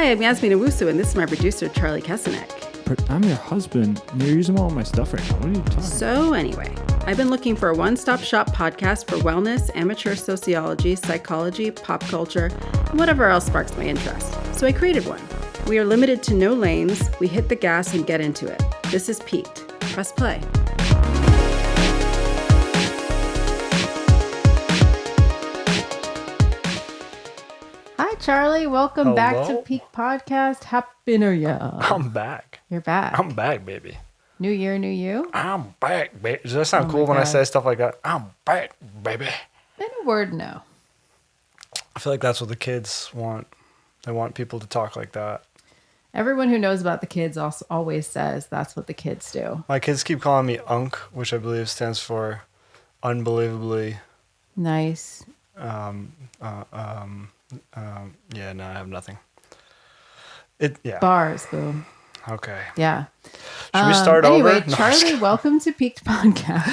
Hi, I'm Yasmin Owusu, and this is my producer, Charlie Kesenek. I'm your husband, and you're using all my stuff right now. What are you talking about? So anyway, I've been looking for a one-stop shop podcast for wellness, amateur sociology, psychology, pop culture, and whatever else sparks my interest. So I created one. We are limited to no lanes. We hit the gas and get into it. This is Peaked. Press play. Hi, Charlie. Welcome back to Peak Podcast. Happy New Year. I'm back. You're back. I'm back, baby. New year, new you? I'm back, baby. Does that sound cool when I say stuff like that? I'm back, baby. In a word, no. I feel like that's what the kids want. They want people to talk like that. Everyone who knows about the kids also always says that's what the kids do. My kids keep calling me Unk, which I believe stands for unbelievably Nice. Yeah, no, I have nothing. Yeah. Bars, boom. Okay. Yeah. Should we start over? Anyway, Charlie, welcome to Peaked Podcast.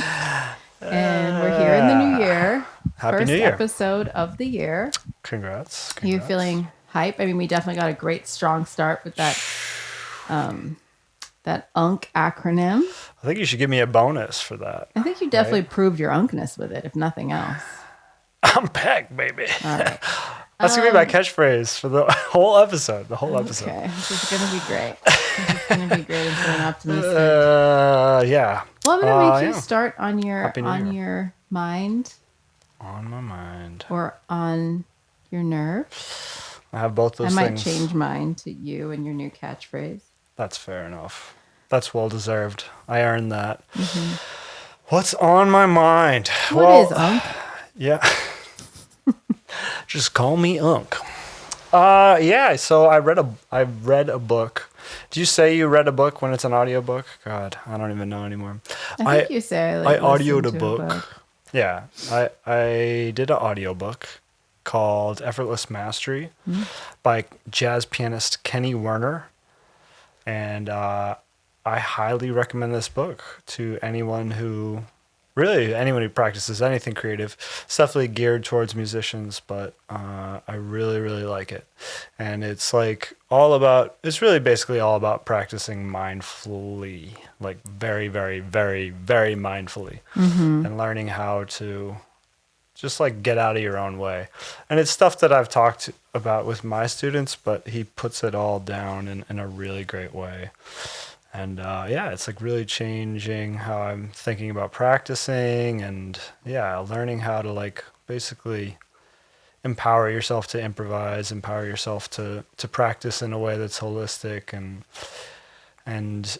And we're here in the new year. Happy New Year. First episode of the year. Congrats. You feeling hype? I mean, we definitely got a great, strong start with that that UNC acronym. I think you should give me a bonus for that. I think you definitely proved your UNCness with it, if nothing else. I'm back, baby. All right. That's going to be my catchphrase for the whole episode. Okay, this is going to be great. This is going to be great and feeling optimistic. Yeah. Well, I'm going to make you start on your mind. On my mind. Or on your nerves. I have both those things. I might change mine to you and your new catchphrase. That's fair enough. That's well deserved. I earned that. Mm-hmm. What's on my mind? What is Unk? Yeah. Just call me Unk. Yeah, so I read a book. Did you say you read a book when it's an audiobook? God, I don't even know anymore. I think you say I audioed a book. Yeah, I did an audiobook called Effortless Mastery by jazz pianist Kenny Werner. And I highly recommend this book to anyone who practices anything creative. It's definitely geared towards musicians, but I really, really like it. And it's really basically all about practicing mindfully, like very, very, very, very mindfully, and learning how to just like get out of your own way. And it's stuff that I've talked about with my students, but he puts it all down in a really great way. And it's like really changing how I'm thinking about practicing and learning how to like basically empower yourself to improvise, empower yourself to practice in a way that's holistic and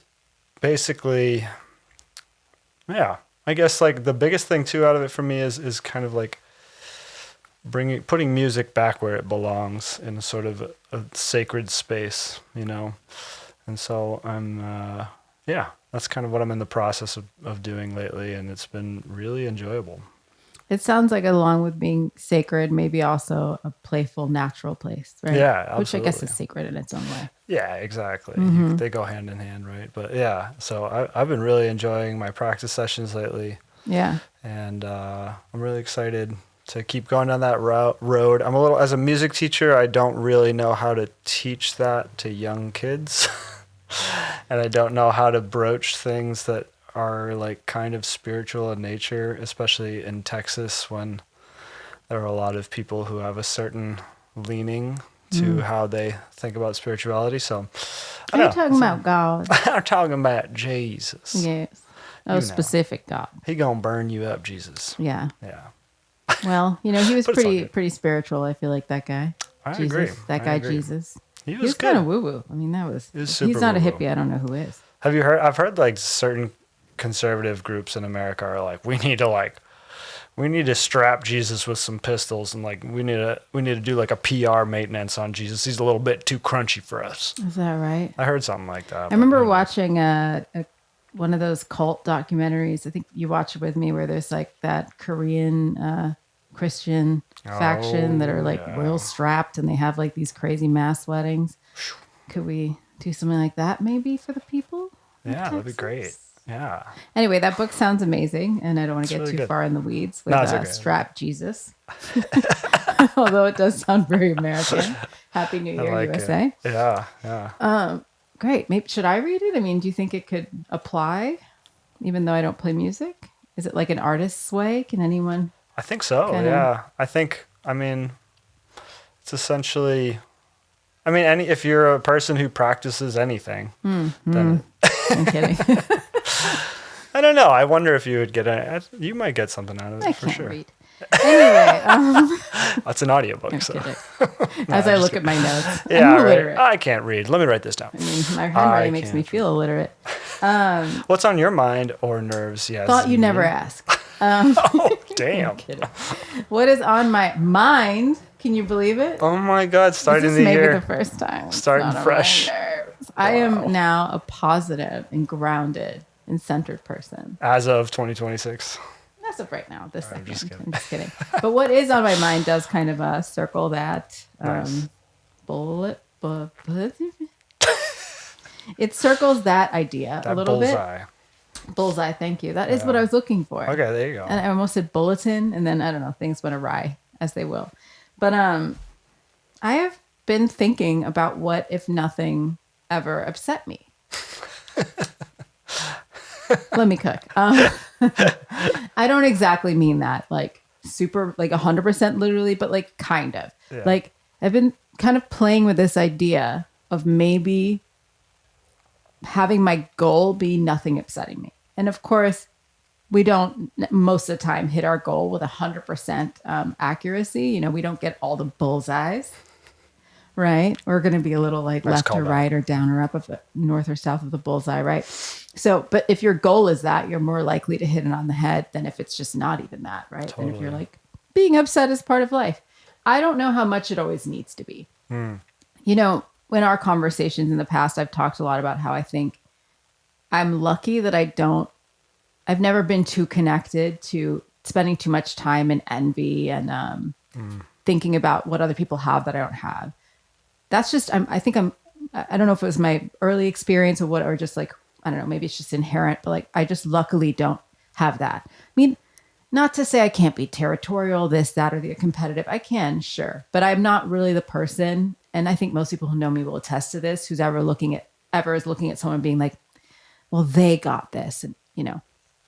basically, I guess like the biggest thing too out of it for me is kind of like putting music back where it belongs in a sort of a sacred space, you know? And so I'm, that's kind of what I'm in the process of doing lately, and it's been really enjoyable. It sounds like along with being sacred, maybe also a playful, natural place, right? Yeah, absolutely. Which I guess is sacred in its own way. Yeah, exactly. They go hand in hand, right? But yeah, so I've been really enjoying my practice sessions lately. Yeah. And I'm really excited to keep going down that road. As a music teacher, I don't really know how to teach that to young kids. And I don't know how to broach things that are like kind of spiritual in nature, especially in Texas when there are a lot of people who have a certain leaning to how they think about spirituality. So I'm talking about God. I'm talking about Jesus. Yes. Specific God. He gonna burn you up, Jesus. Yeah. Yeah. Well, he was pretty spiritual. I feel like that guy. I agree. That guy, Jesus. He was kind of woo-woo. I mean, he's not a hippie. I don't know who is. Have you heard? I've heard like certain conservative groups in America are like, we need to strap Jesus with some pistols, and like we need to do like a PR maintenance on Jesus. He's a little bit too crunchy for us. Is that right? I heard something like that. I remember watching one of those cult documentaries. I think you watched it with me, where there's like that Korean Christian faction that are like real strapped, and they have like these crazy mass weddings. Could we do something like that maybe for the people? Yeah, that'd be great. Yeah. Anyway, that book sounds amazing, and I don't want to get really too good. far in the weeds with No, it's okay. Strap Jesus. Although it does sound very American. Happy New Year, USA. It. Yeah. Great. Maybe should I read it? I mean, do you think it could apply, even though I don't play music? Is it like an artist's way? Can anyone? I think so. Yeah. I mean, it's essentially. I mean, if you're a person who practices anything, then I'm kidding. I don't know. I wonder if you would you might get something out of it I for can't sure. read. Anyway, That's an audiobook. I'm So. kidding. As I look at my notes, Yeah, I'm illiterate. right. I can't read. Let me write this down. I mean, my handwriting makes me feel illiterate. What's on your mind or nerves? Yes. Thought you never ask. Oh, damn. I'm kidding. What is on my mind? Can you believe it? Oh my God! Starting this the is maybe year. the first time. It's Starting not on fresh. my nerves. I am now a positive and grounded and centered person. As of 2026. As of right now, this second. I'm just kidding. But what is on my mind does kind of circle that Nice. bullet. It circles that idea a little bullseye. bit. Bullseye, thank you. That is what I was looking for. Okay, there you go. And I almost said bulletin, and then I don't know, things went awry, as they will. But I have been thinking about what if nothing ever upset me. Let me cook. I don't exactly mean that, like super, like 100% literally, but like kind of. Yeah. Like I've been kind of playing with this idea of maybe having my goal be nothing upsetting me. And of course, we don't most of the time hit our goal with 100% accuracy. You know, we don't get all the bullseyes, right? We're going to be a little like left or right or down or up of the north or south of the bullseye, right? So, but if your goal is that, you're more likely to hit it on the head than if it's just not even that, right? Totally. And if you're like, being upset is part of life. I don't know how much it always needs to be. You know, in our conversations in the past, I've talked a lot about how I think I'm lucky that I've never been too connected to spending too much time in envy and thinking about what other people have that I don't have. That's just, I don't know if it was my early experience or what, or just like, I don't know, maybe it's just inherent, but like, I just luckily don't have that. I mean, not to say I can't be territorial, this, that, or the competitive. I can, sure. But I'm not really the person. And I think most people who know me will attest to this, who's ever is looking at someone being like, well, they got this. And, you know,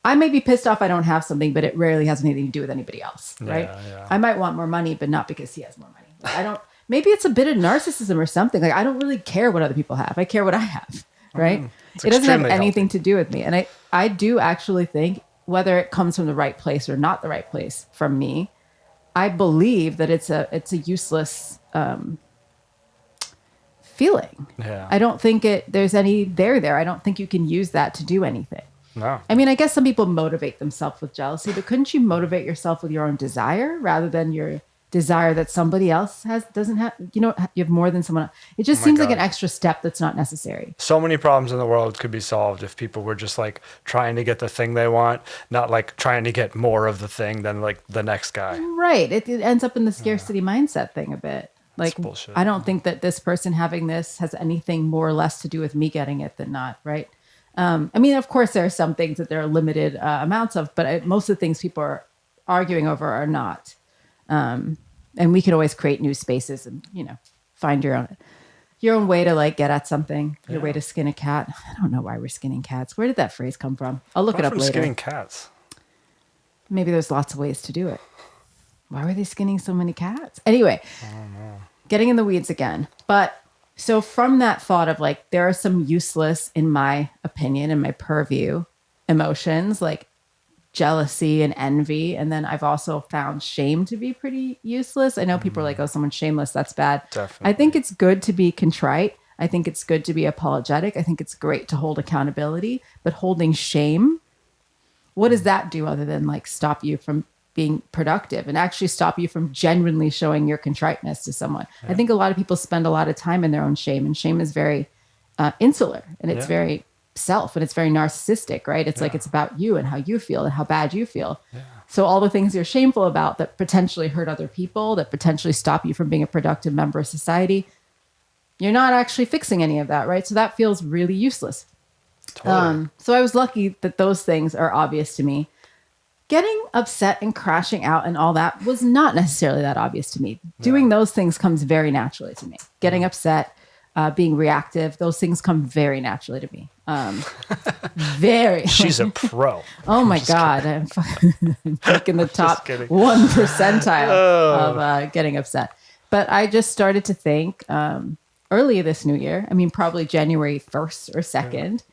I may be pissed off I don't have something, but it rarely has anything to do with anybody else, right? Yeah. I might want more money, but not because he has more money. Like, maybe it's a bit of narcissism or something. Like, I don't really care what other people have. I care what I have, right? It doesn't have anything to do with me. And I do actually think, whether it comes from the right place or not the right place from me, I believe that it's a useless feeling. Yeah. I don't think there's any there. I don't think you can use that to do anything. No. I mean, I guess some people motivate themselves with jealousy, but couldn't you motivate yourself with your own desire rather than your desire that somebody else doesn't have? You know, you have more than someone else. It just seems like an extra step that's not necessary. So many problems in the world could be solved if people were just like trying to get the thing they want, not like trying to get more of the thing than like the next guy. Right. It ends up in the scarcity mindset thing a bit. Like, bullshit. I don't think that this person having this has anything more or less to do with me getting it than not, right? I mean, of course, there are some things that there are limited amounts of, but most of the things people are arguing over are not. And we could always create new spaces and, you know, find your own way to like get at something, your way to skin a cat. I don't know why we're skinning cats. Where did that phrase come from? I'll look it up later. Skinning cats. Maybe there's lots of ways to do it. Why were they skinning so many cats? Anyway, getting in the weeds again. But so from that thought of like, there are some useless, in my opinion, in my purview, emotions like jealousy and envy. And then I've also found shame to be pretty useless. I know people are like, oh, someone's shameless, that's bad. Definitely. I think it's good to be contrite. I think it's good to be apologetic. I think it's great to hold accountability, but holding shame, what does that do other than like stop you from being productive and actually stop you from genuinely showing your contriteness to someone? I think a lot of people spend a lot of time in their own shame, and shame is very insular, and it's very self, and it's very narcissistic, right? It's like, it's about you and how you feel and how bad you feel. So all the things you're shameful about that potentially hurt other people, that potentially stop you from being a productive member of society, you're not actually fixing any of that, right? So that feels really useless. Totally. So I was lucky that those things are obvious to me. Getting upset and crashing out and all that was not necessarily that obvious to me. Doing those things comes very naturally to me. Getting upset, being reactive, those things come very naturally to me. Very. She's a pro. Oh my God. I'm like in the top 1 percentile of getting upset. But I just started to think early this new year, I mean, probably January 1st or 2nd,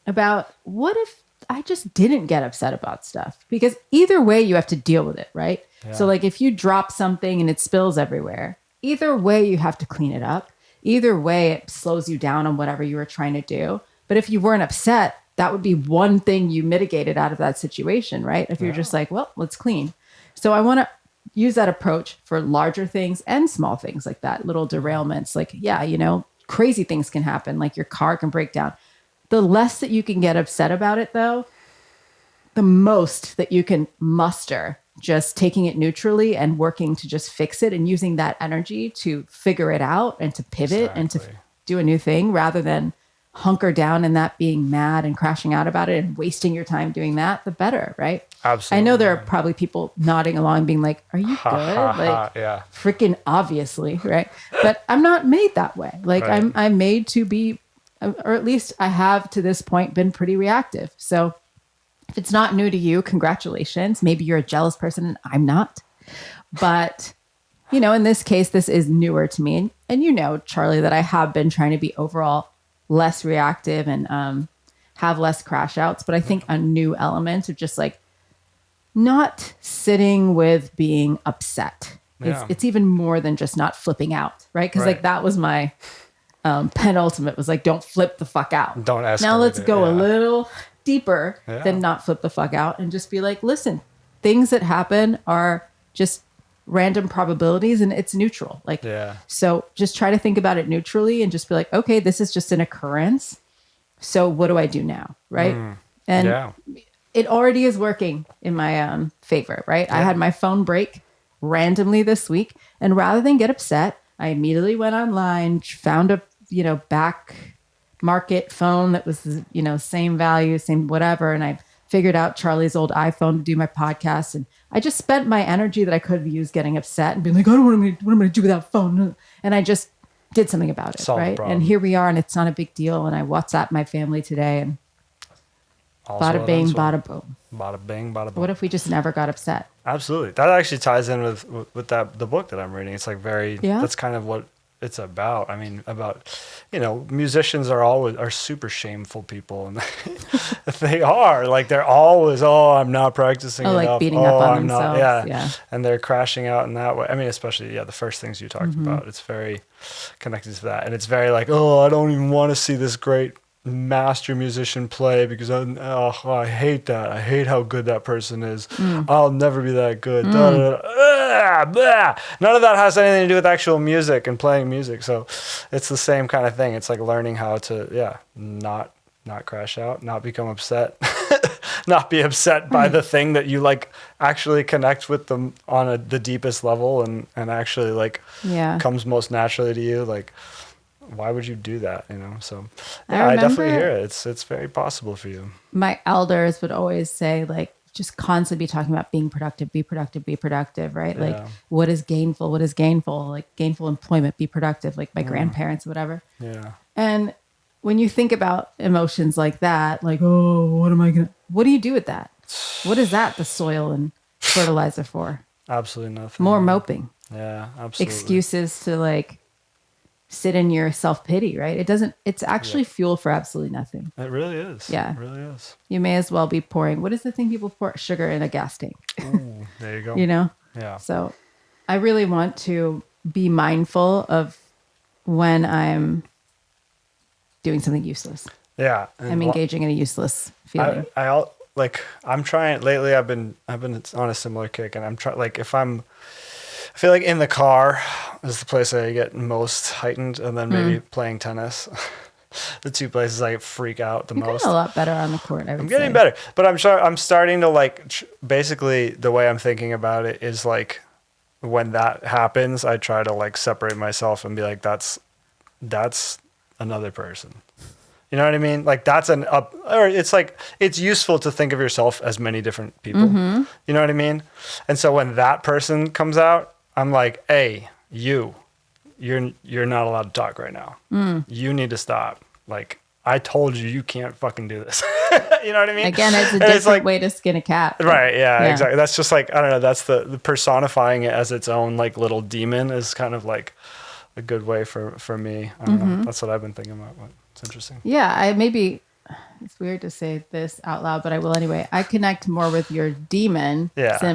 about what if I just didn't get upset about stuff? Because either way, you have to deal with it, right? Yeah. So like if you drop something and it spills everywhere, either way, you have to clean it up. Either way, it slows you down on whatever you were trying to do. But if you weren't upset, that would be one thing you mitigated out of that situation, right? If you're just like, well, let's clean. So I want to use that approach for larger things and small things like that, little derailments. Like, yeah, you know, crazy things can happen. Like your car can break down. The less that you can get upset about it, though, the most that you can muster just taking it neutrally and working to just fix it and using that energy to figure it out and to pivot and to do a new thing rather than hunker down and that being mad and crashing out about it and wasting your time doing that, the better, right? Absolutely. I know there are probably people nodding along being like, are you good? Like, freaking obviously, right? But I'm not made that way. Like I'm made to be, or at least I have to this point been pretty reactive. So if it's not new to you, congratulations. Maybe you're a jealous person and I'm not. But, you know, in this case, this is newer to me. And you know, Charlie, that I have been trying to be overall less reactive and have less crash outs. But I think a new element of just like not sitting with being upset. It's even more than just not flipping out, right? Because like that was my penultimate was like, don't flip the fuck out. Don't escalate. Now let's go a little deeper than not flip the fuck out and just be like, listen, things that happen are just random probabilities and it's neutral. Like, so just try to think about it neutrally and just be like, okay, this is just an occurrence. So what do I do now? Right. And it already is working in my favor, right? I had my phone break randomly this week and rather than get upset, I immediately went online, found a, you know, back market phone that was, you know, same value, same whatever. And I figured out Charlie's old iPhone to do my podcast. And I just spent my energy that I could have used getting upset and being like, I don't know what I'm going to do with that phone. And I just did something about it. Right. And here we are and it's not a big deal. And I WhatsApped my family today and bada bing, bada boom. Bada bing, bada boom. What if we just never got upset? Absolutely. That actually ties in with the book that I'm reading. It's like that's kind of what it's about. I mean, you know, musicians are super shameful people, and they are like they're always, I'm not practicing enough. Like beating up on themselves. Yeah, and they're crashing out in that way. I mean, especially the first things you talked about. It's very connected to that, and it's very like, I don't even want to see this great master musician play because I hate that. I hate how good that person is. I'll never be that good. None of that has anything to do with actual music and playing music. So it's the same kind of thing. It's like learning how to not crash out, not become upset, not be upset by the thing that you like actually connect with them on the deepest level and actually like comes most naturally to you. Like, why would you do that? You know? So I definitely hear it. It's very possible for you. My elders would always say like, just constantly be talking about being productive, be productive, be productive, right? Like what is gainful? What is gainful? Like gainful employment, be productive, like my grandparents, whatever. Yeah. And when you think about emotions like that, like, what do you do with that? What is that the soil and fertilizer for? Absolutely nothing. More moping. Yeah, absolutely. Excuses to like sit in your self-pity, right? It's actually fuel for absolutely nothing. It really is. Yeah. It really is. You may as well be pouring, what is the thing people pour? Sugar in a gas tank. Ooh, there you go. You know? Yeah. So I really want to be mindful of when I'm doing something useless. Yeah. I'm engaging in a useless feeling. I'm trying lately. I've been on a similar kick and I'm trying, like I feel like in the car is the place I get most heightened, and then maybe playing tennis. The two places I freak out the most. A lot better on the court, I'm getting better, but I'm starting to like, basically the way I'm thinking about it is like, when that happens, I try to like separate myself and be like, that's another person. You know what I mean? Like that's or it's like, it's useful to think of yourself as many different people. Mm-hmm. You know what I mean? And so when that person comes out, I'm like, hey, you're not allowed to talk right now. You need to stop. Like, I told you can't fucking do this. You know what I mean? Again, it's a different way to skin a cat. Right. Yeah, exactly. That's just like, I don't know. That's the personifying it as its own like little demon is kind of like a good way for me. I don't know. That's what I've been thinking about. But it's interesting. Yeah. It's weird to say this out loud, but I will anyway. I connect more with your demon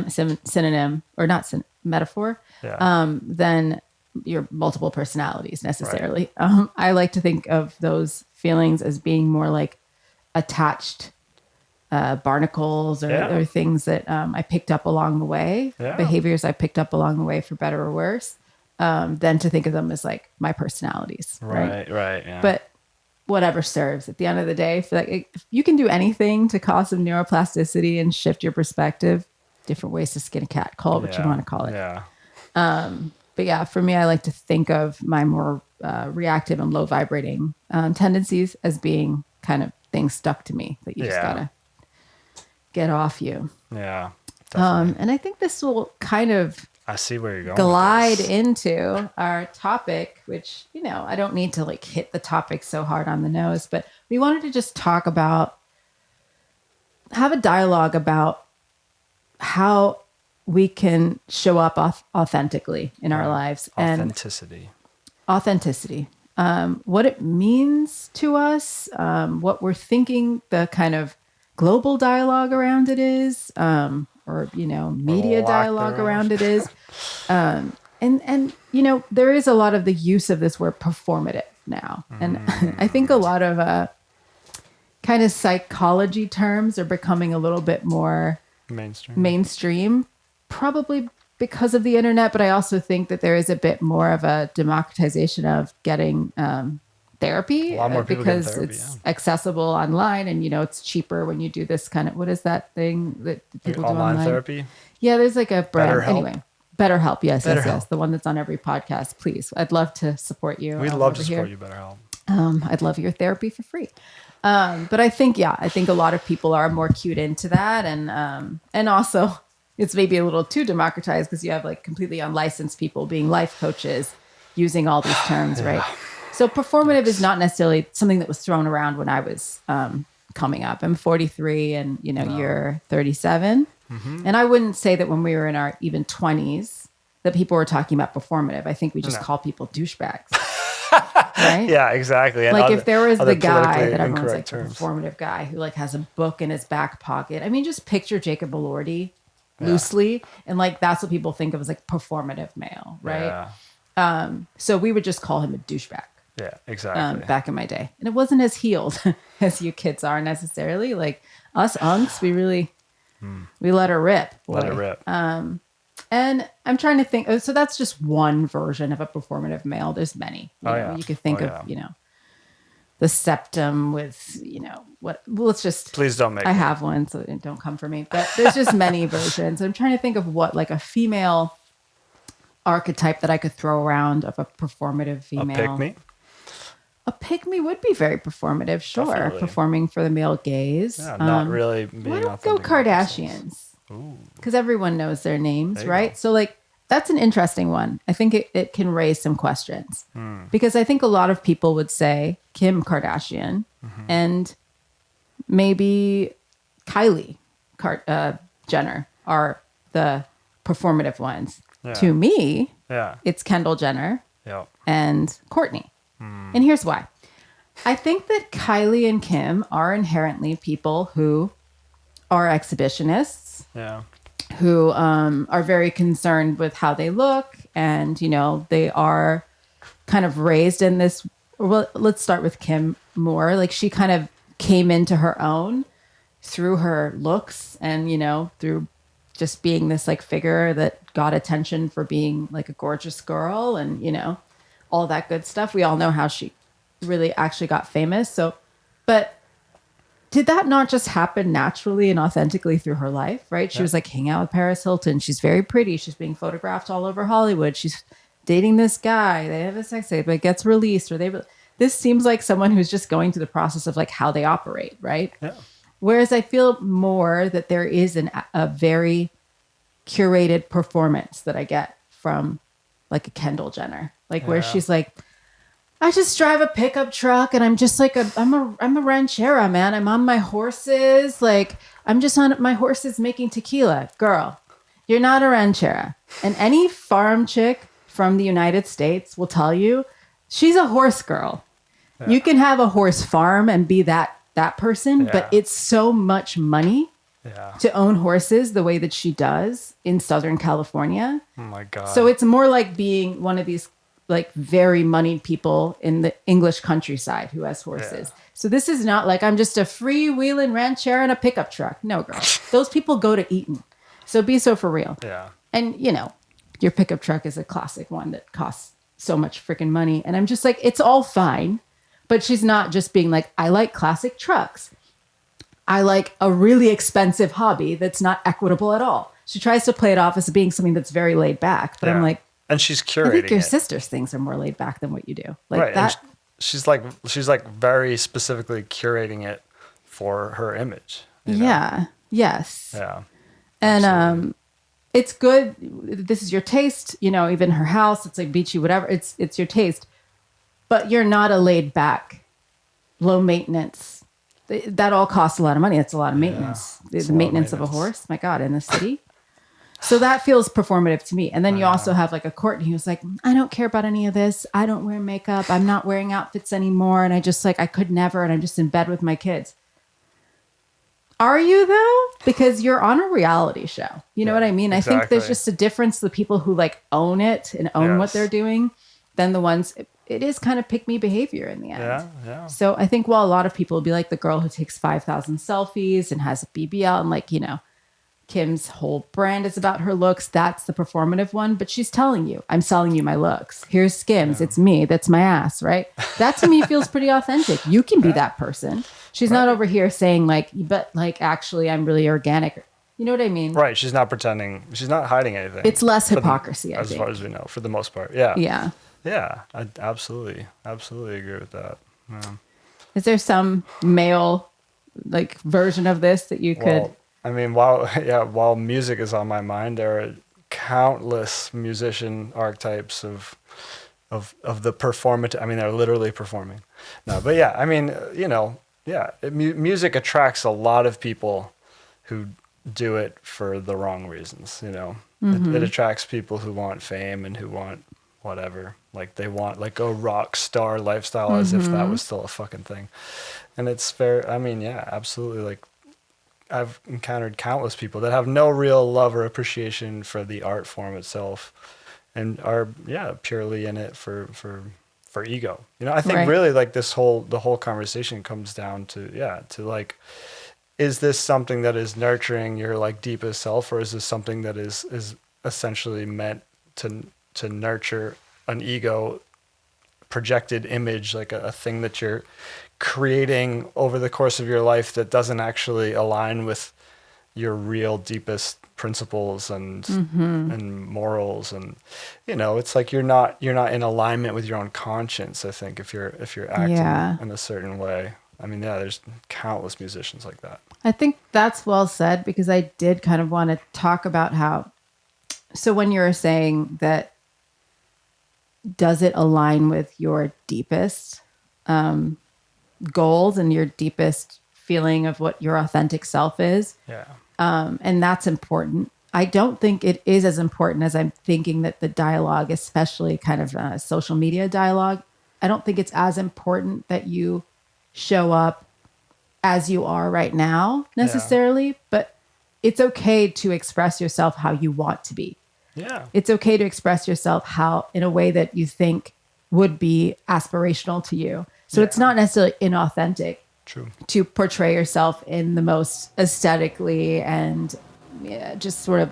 synonym or not metaphor than your multiple personalities necessarily. Right. I like to think of those feelings as being more like attached barnacles or things that I picked up along the way, behaviors I picked up along the way for better or worse, than to think of them as like my personalities. Right. Yeah. But whatever serves at the end of the day, if you can do anything to cause some neuroplasticity and shift your perspective, different ways to skin a cat, call it what you want to call it. Yeah. But yeah, for me, I like to think of my more reactive and low vibrating tendencies as being kind of things stuck to me that you just gotta get off you. Yeah. And I think this will kind of I see where you're going. Glide into our topic, which, I don't need to like hit the topic so hard on the nose, but we wanted to just have a dialogue about how we can show up authentically in our lives. Authenticity. What it means to us, what we're thinking, the kind of global dialogue around it is, or media dialogue around it is. And there is a lot of the use of this word performative now. And I think a lot of kind of psychology terms are becoming a little bit more mainstream, probably because of the internet. But I also think that there is a bit more of a democratization of getting therapy, a lot more people because therapy, it's accessible online, and it's cheaper when you do this kind of, what is that thing that people do online? Therapy. Yeah, there's like a brand. BetterHelp. Anyway, BetterHelp. Yes, BetterHelp. yes, the one that's on every podcast. Please, I'd love to support you. We'd love to support you, BetterHelp. I'd love your therapy for free. But I think a lot of people are more cued into that, and also it's maybe a little too democratized because you have like completely unlicensed people being life coaches using all these terms, right? So performative is not necessarily something that was thrown around when I was coming up. I'm 43 and, you're 37. Mm-hmm. And I wouldn't say that when we were in our even 20s that people were talking about performative. I think we just call people douchebags. Right? Yeah, exactly. And like if there was the guy that everyone's like terms. The performative guy who like has a book in his back pocket. I mean, just picture Jacob Elordi loosely. And like, that's what people think of as like performative male, right? Yeah. So we would just call him a douchebag. Yeah, exactly. Back in my day. And it wasn't as healed as you kids are necessarily. Like us unks, we really, we let her rip. Boy. Let her rip. And I'm trying to think, so that's just one version of a performative male. There's many. You could think of, the septum with, let's just. Please don't make I have one, so don't come for me. But there's just many versions. I'm trying to think of what like a female archetype that I could throw around of a performative female. A pick-me? A pick-me would be very performative, sure. Definitely. Performing for the male gaze. Yeah, not really being why don't go Kardashians? Because everyone knows their names, right? Go. So like, that's an interesting one. I think it can raise some questions. Because I think a lot of people would say Kim Kardashian and maybe Kylie Jenner are the performative ones. Yeah. To me, it's Kendall Jenner and Kourtney. And here's why. I think that Kylie and Kim are inherently people who are exhibitionists, who are very concerned with how they look. And, they are kind of raised in this. Well, let's start with Kim more. Like she kind of came into her own through her looks and, through just being this like figure that got attention for being like a gorgeous girl and, all that good stuff. We all know how she really actually got famous. So, but did that not just happen naturally and authentically through her life, right? She was like hanging out with Paris Hilton. She's very pretty. She's being photographed all over Hollywood. She's dating this guy. They have a sex tape, but it gets released this seems like someone who's just going through the process of like how they operate, right? Yeah. Whereas I feel more that there is a very curated performance that I get from like a Kendall Jenner, like where she's like, I just drive a pickup truck and I'm just like I'm a ranchera, man. I'm on my horses. Like I'm just on my horses making tequila. Girl, you're not a ranchera. And any farm chick from the United States will tell you she's a horse girl. Yeah. You can have a horse farm and be that person, but it's so much money to own horses the way that she does in Southern California. Oh my God. So it's more like being one of these like very moneyed people in the English countryside who has horses. Yeah. So this is not like I'm just a freewheeling ranchera in a pickup truck. No, girl. Those people go to Eaton. So be so for real. Yeah. And you know, your pickup truck is a classic one that costs so much freaking money. And I'm just like, it's all fine. But she's not just being like, I like classic trucks. I like a really expensive hobby that's not equitable at all. She tries to play it off as being something that's very laid back. But I'm like, and she's curating. I think your sister's things are more laid back than what you do. Like right. that. And she's like very specifically curating it for her image. You know? Yeah. Yes. Yeah. And it's good. This is your taste. You know, even her house, it's like beachy, whatever. It's your taste. But you're not a laid back, low maintenance. That all costs a lot of money. That's a lot of maintenance. The maintenance of a horse. My God, in the city. So that feels performative to me. And then you also have like a Courtney who's like, I don't care about any of this. I don't wear makeup. I'm not wearing outfits anymore. And I just like, I could never. And I'm just in bed with my kids. Are you though? Because you're on a reality show. You know what I mean? Exactly. I think there's just a difference. The people who like own it and own what they're doing than the ones, it is kind of pick me behavior in the end. Yeah, yeah. So I think while a lot of people will be like the girl who takes 5,000 selfies and has a BBL and like, you know, Kim's whole brand is about her looks. That's the performative one. But she's telling you, I'm selling you my looks. Here's Skims. Yeah. It's me. That's my ass, right? That to me feels pretty authentic. You can be that person. She's not over here saying like, but like, actually, I'm really organic. You know what I mean? Right. She's not pretending. She's not hiding anything. It's less hypocrisy, as far as we know, for the most part. Yeah. Yeah. Yeah. I absolutely agree with that. Yeah. Is there some male like version of this that you could... Well, I mean, while music is on my mind, there are countless musician archetypes of the performative. I mean, they're literally performing. No, but yeah, I mean, you know, music attracts a lot of people who do it for the wrong reasons. You know, it attracts people who want fame and who want whatever, like they want like a rock star lifestyle as if that was still a fucking thing. And it's fair. I mean, yeah, absolutely. Like, I've encountered countless people that have no real love or appreciation for the art form itself and are, purely in it for ego. You know, I think really like the whole conversation comes down to like, is this something that is nurturing your like deepest self, or is this something that is essentially meant to nurture an ego projected image, like a thing that you're creating over the course of your life that doesn't actually align with your real deepest principles and morals. And you know, it's like you're not in alignment with your own conscience, I think, if you're acting in a certain way. I mean, there's countless musicians like that. I think that's well said, because I did kind of want to talk about how, so when you're saying that, does it align with your deepest goals and your deepest feeling of what your authentic self is? Yeah. And that's important. I don't think it is as important as I'm thinking that the dialogue, especially kind of social media dialogue, I don't think it's as important that you show up as you are right now necessarily, but it's okay to express yourself how you want to be. Yeah. It's okay to express yourself how in a way that you think would be aspirational to you. So it's not necessarily inauthentic to portray yourself in the most aesthetically and just sort of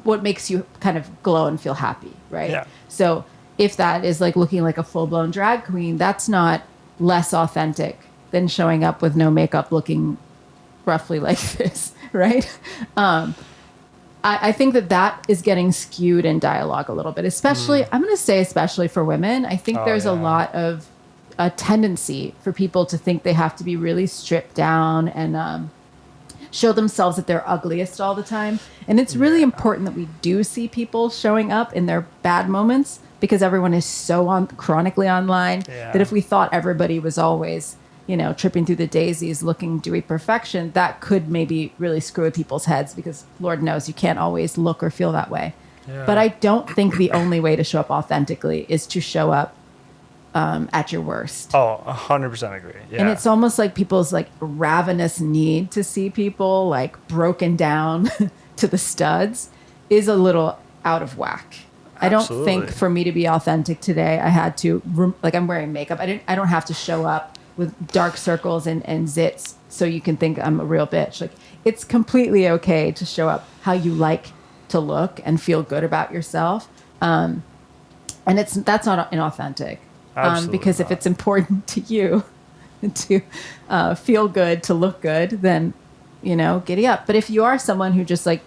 what makes you kind of glow and feel happy, right? Yeah. So if that is like looking like a full-blown drag queen, that's not less authentic than showing up with no makeup looking roughly like this, right? I think that is getting skewed in dialogue a little bit, especially, I'm going to say especially for women. I think there's a lot of a tendency for people to think they have to be really stripped down and show themselves at their ugliest all the time. And it's really important that we do see people showing up in their bad moments, because everyone is so chronically online that if we thought everybody was always, tripping through the daisies looking dewy perfection, that could maybe really screw with people's heads, because Lord knows you can't always look or feel that way. Yeah. But I don't think the only way to show up authentically is to show up at your worst. Oh, 100% agree. Yeah. And it's almost like people's like ravenous need to see people like broken down to the studs is a little out of whack. Absolutely. I don't think for me to be authentic today, I had to, like, I'm wearing makeup. I don't have to show up with dark circles and zits so you can think I'm a real bitch. Like, it's completely okay to show up how you like to look and feel good about yourself. And that's not inauthentic. Because if it's important to you to feel good, to look good, then, giddy up. But if you are someone who just like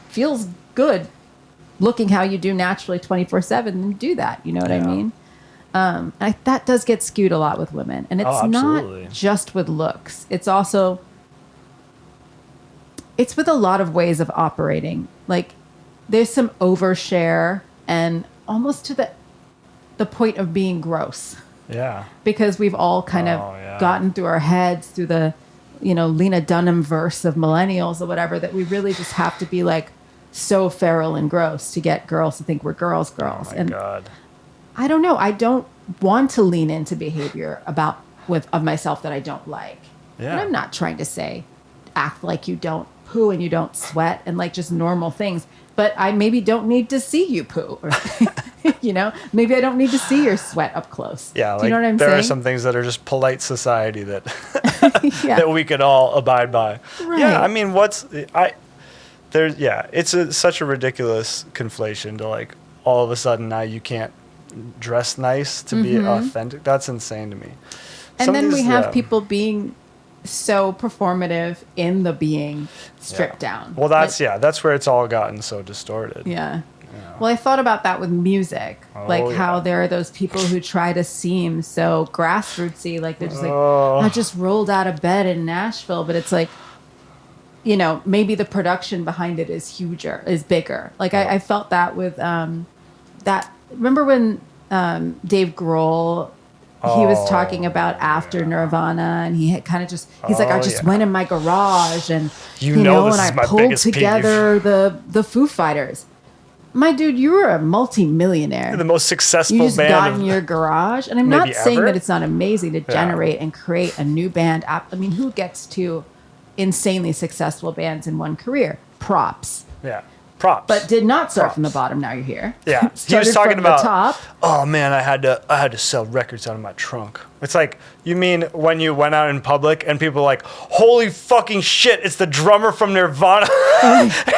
feels good looking how you do naturally 24/7, then do that. You know what I mean? That does get skewed a lot with women. And it's not just with looks. It's also, it's with a lot of ways of operating. Like, there's some overshare and almost to the point of being gross. Yeah. Because we've all kind of gotten through our heads through the, Lena Dunham verse of millennials or whatever, that we really just have to be like so feral and gross to get girls to think we're girls. Oh my God. I don't know. I don't want to lean into behavior of myself that I don't like. Yeah. And I'm not trying to say act like you don't poo and you don't sweat and like just normal things. But I maybe don't need to see you poo. Or, maybe I don't need to see your sweat up close. Yeah, do you know what I'm saying? There are some things that are just polite society that that we could all abide by. Right. Yeah, I mean, it's such a ridiculous conflation to like all of a sudden now you can't dress nice to be authentic. That's insane to me. And then we have people being so performative in the being stripped down. Well, that's where it's all gotten so distorted. Yeah. Well, I thought about that with music, how there are those people who try to seem so grassrootsy, like they're just like, I just rolled out of bed in Nashville, but it's like, maybe the production behind it is bigger. Like I felt that with that. Remember when Dave Grohl? He was talking about after Nirvana, and he had kind of he's like, I just went in my garage and, and I pulled together the Foo Fighters. My dude, you were a multi-millionaire. You're the most successful band. You just got in your garage. And I'm not saying that it's not amazing to generate and create a new band. I mean, who gets to insanely successful bands in one career? Props. Yeah. Props. But did not start from the bottom. Now you're here. Yeah. He was talking about the top. Oh man, I had to sell records out of my trunk. It's like, you mean when you went out in public and people were like, holy fucking shit, it's the drummer from Nirvana.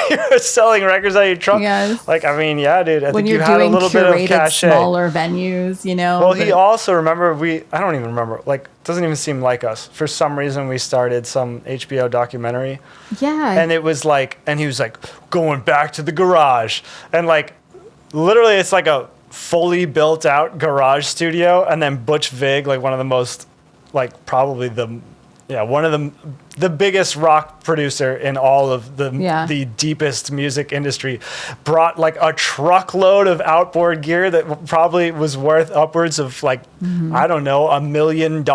You're selling records out of your trunk. Yes. Like, I mean, yeah, dude. I when think you're you had a little bit of cachet. Smaller venues, Well, he also, I don't even remember, like, doesn't even seem like us. For some reason, we started some HBO documentary. Yeah. And it was like, and he was like, going back to the garage. And like, literally, it's like a fully built out garage studio. And then Butch Vig, like one of the most, like probably one of the biggest rock producer in all of the deepest music industry, brought like a truckload of outboard gear that probably was worth upwards of like, I don't know, $1 million into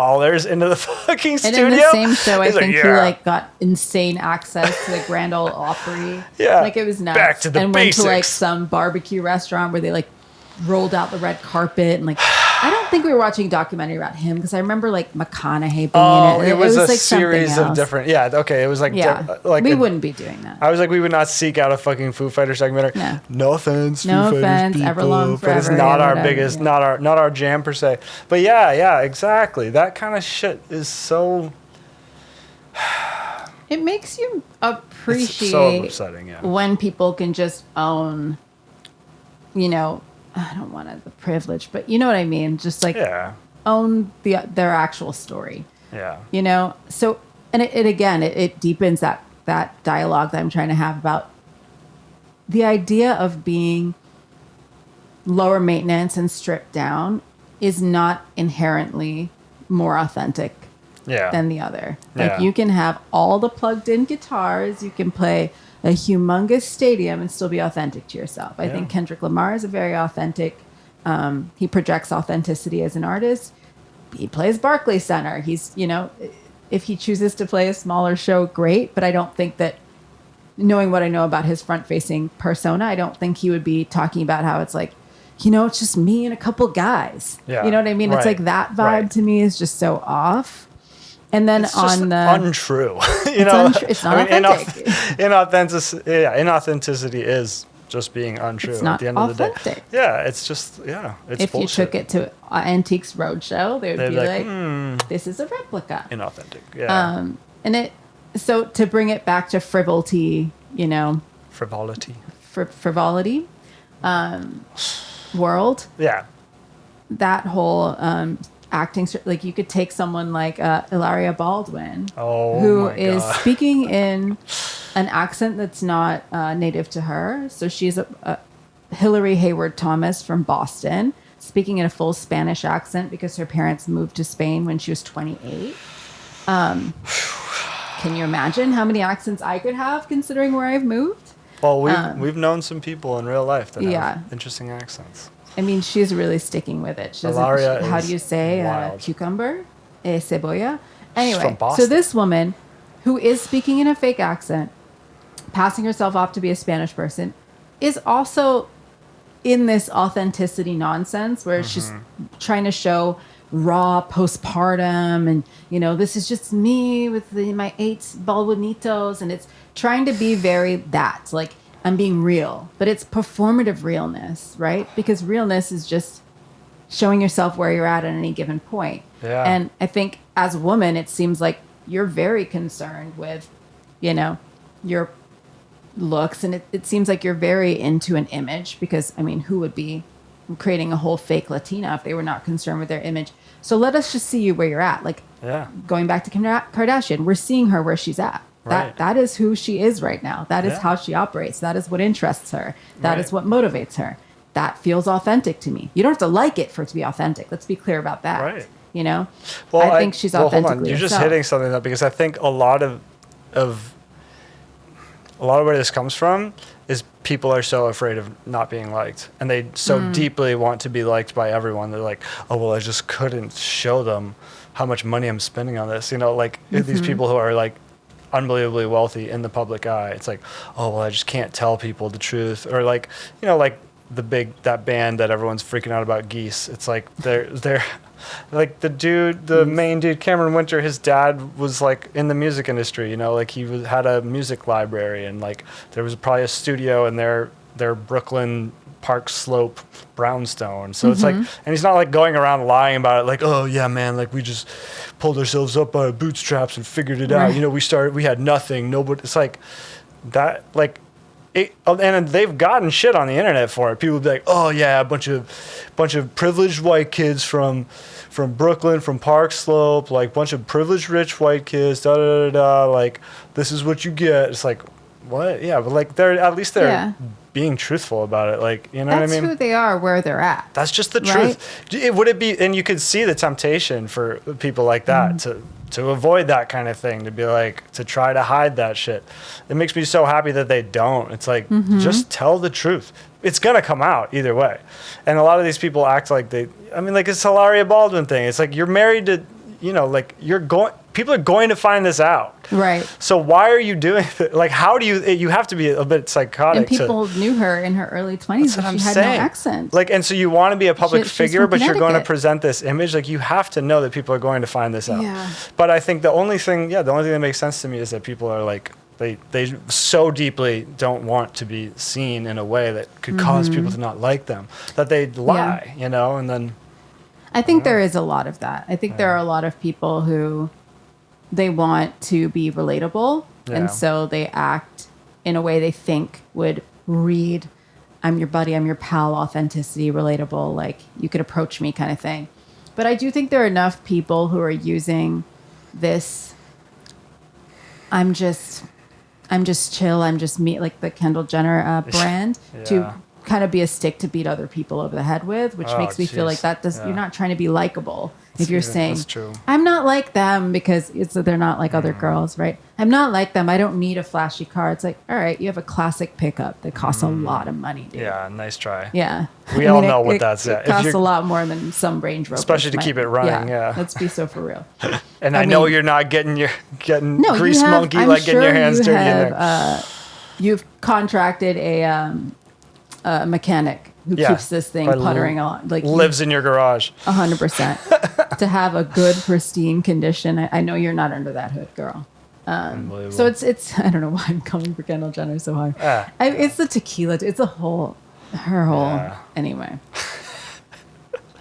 the fucking studio. And in the same show, I think he like got insane access to the Grand Ole Opry. Yeah. Like it was nuts. Back to the and basics. Went to like some barbecue restaurant where they like rolled out the red carpet and like, I don't think we were watching a documentary about him because I remember like McConaughey being in it. It was a like series of different. Yeah, okay. It was like we wouldn't be doing that. I was like, we would not seek out a fucking Foo Fighters documentary. No offense, no Foo offense, Fighters people, Everlong forever, but it's not our biggest, not our jam per se. But yeah, exactly. That kind of shit is so. It makes you appreciate it's so upsetting, when people can just own, I don't want the privilege, but you know what I mean? Just like own their actual story. Yeah. So, and it deepens that dialogue that I'm trying to have about the idea of being lower maintenance and stripped down is not inherently more authentic than the other. Like you can have all the plugged in guitars, you can play a humongous stadium and still be authentic to yourself. I think Kendrick Lamar is a very authentic, he projects authenticity as an artist. He plays Barclays Center. He's, you know, if he chooses to play a smaller show, great. But I don't think that, knowing what I know about his front-facing persona, I don't think he would be talking about how it's like, you know, it's just me and a couple guys. Yeah. You know what I mean? Right. It's like that vibe to me is just so off. And then it's on the untrue, you know, it's not authentic. Inauthenticity is just being untrue. It's not at the end authentic. of the day. Yeah, it's just it's if bullshit. You took it to Antiques Roadshow, they'd be like, this is a replica. Inauthentic. Yeah. And it. So to bring it back to frivolity, you know, frivolity, world. Yeah. That whole acting, like you could take someone like Hilaria Baldwin, who is speaking in an accent that's not native to her. So she's a Hillary Hayward Thomas from Boston, speaking in a full Spanish accent because her parents moved to Spain when she was 28. Can you imagine how many accents I could have considering where I've moved? Well, we've known some people in real life that have interesting accents. I mean, she's really sticking with it. How do you say cucumber? Cebolla? Anyway, so this woman who is speaking in a fake accent, passing herself off to be a Spanish person, is also in this authenticity nonsense where she's trying to show raw postpartum and, you know, this is just me with my 8 balbonitos, and it's trying to be very that, like, I'm being real, but it's performative realness, right? Because realness is just showing yourself where you're at any given point. Yeah. And I think as a woman, it seems like you're very concerned with, you know, your looks. And it seems like you're very into an image because, I mean, who would be creating a whole fake Latina if they were not concerned with their image? So let us just see you where you're at. Like going back to Kim Kardashian, we're seeing her where she's at. Right. That is who she is right now. That is how she operates. That is what interests her. That is what motivates her. That feels authentic to me. You don't have to like it for it to be authentic. Let's be clear about that. Right. You know? Well, I think she's authentically hold on. You're just hitting something up because I think a lot of where this comes from is people are so afraid of not being liked, and they so deeply want to be liked by everyone. They're like, oh, well, I just couldn't show them how much money I'm spending on this. You know, like these people who are like unbelievably wealthy in the public eye. It's like, oh, well, I just can't tell people the truth. Or like, you know, like that band that everyone's freaking out about, Geese. It's like they're like the main dude, Cameron Winter, his dad was like in the music industry, you know, like he had a music library, and like there was probably a studio in their Brooklyn Park Slope brownstone. So it's like, and he's not like going around lying about it like, oh yeah, man, like we just pulled ourselves up by our bootstraps and figured it out. You know, we had nothing. Nobody. It's like that, like. And they've gotten shit on the internet for it. People will be like, "Oh yeah, a bunch of privileged white kids from Brooklyn, from Park Slope, like bunch of privileged rich white kids, da da da da. Like this is what you get." It's like, what? Yeah, but like they're being truthful about it. Like, you know what I mean? That's who they are, where they're at. That's just the truth. Would it be? And you could see the temptation for people like that to avoid that kind of thing, to be like, to try to hide that shit. It makes me so happy that they don't. It's like, just tell the truth. It's going to come out either way. And a lot of these people act like like it's Hilaria Baldwin thing. It's like, you're married to, you know, like people are going to find this out. Right. So why are you doing it? Like, how do you have to be a bit psychotic. And people knew her in her early 20s when she had no accent. Like, and so you want to be a public figure, but you're going to present this image. Like, you have to know that people are going to find this out. Yeah. But I think the only thing that makes sense to me is that people are like, they so deeply don't want to be seen in a way that could cause people to not like them, that they lie, you know, and then. I think there is a lot of that. I think there are a lot of people who they want to be relatable. Yeah. And so they act in a way they think would read, I'm your buddy, I'm your pal, authenticity, relatable, like you could approach me kind of thing. But I do think there are enough people who are using this, I'm just chill, I'm just me, like the Kendall Jenner brand, to kind of be a stick to beat other people over the head with, which makes me feel like you're not trying to be likable. If you're saying, I'm not like them because they're not like other girls, right? I'm not like them. I don't need a flashy car. It's like, all right, you have a classic pickup that costs a lot of money, dude. Yeah, nice try. Yeah. We all know what that's at. It costs a lot more than some Range Rover. Especially to keep it running, yeah. Let's be so for real. And I know you're not getting grease monkey, I'm like getting your hands dirty in there. You've contracted a mechanic who keeps this thing puttering along, like lives in your garage. 100%. To have a good, pristine condition. I know you're not under that hood, girl. So it's I don't know why I'm coming for Kendall Jenner so hard. It's the tequila. It's her whole. Anyway.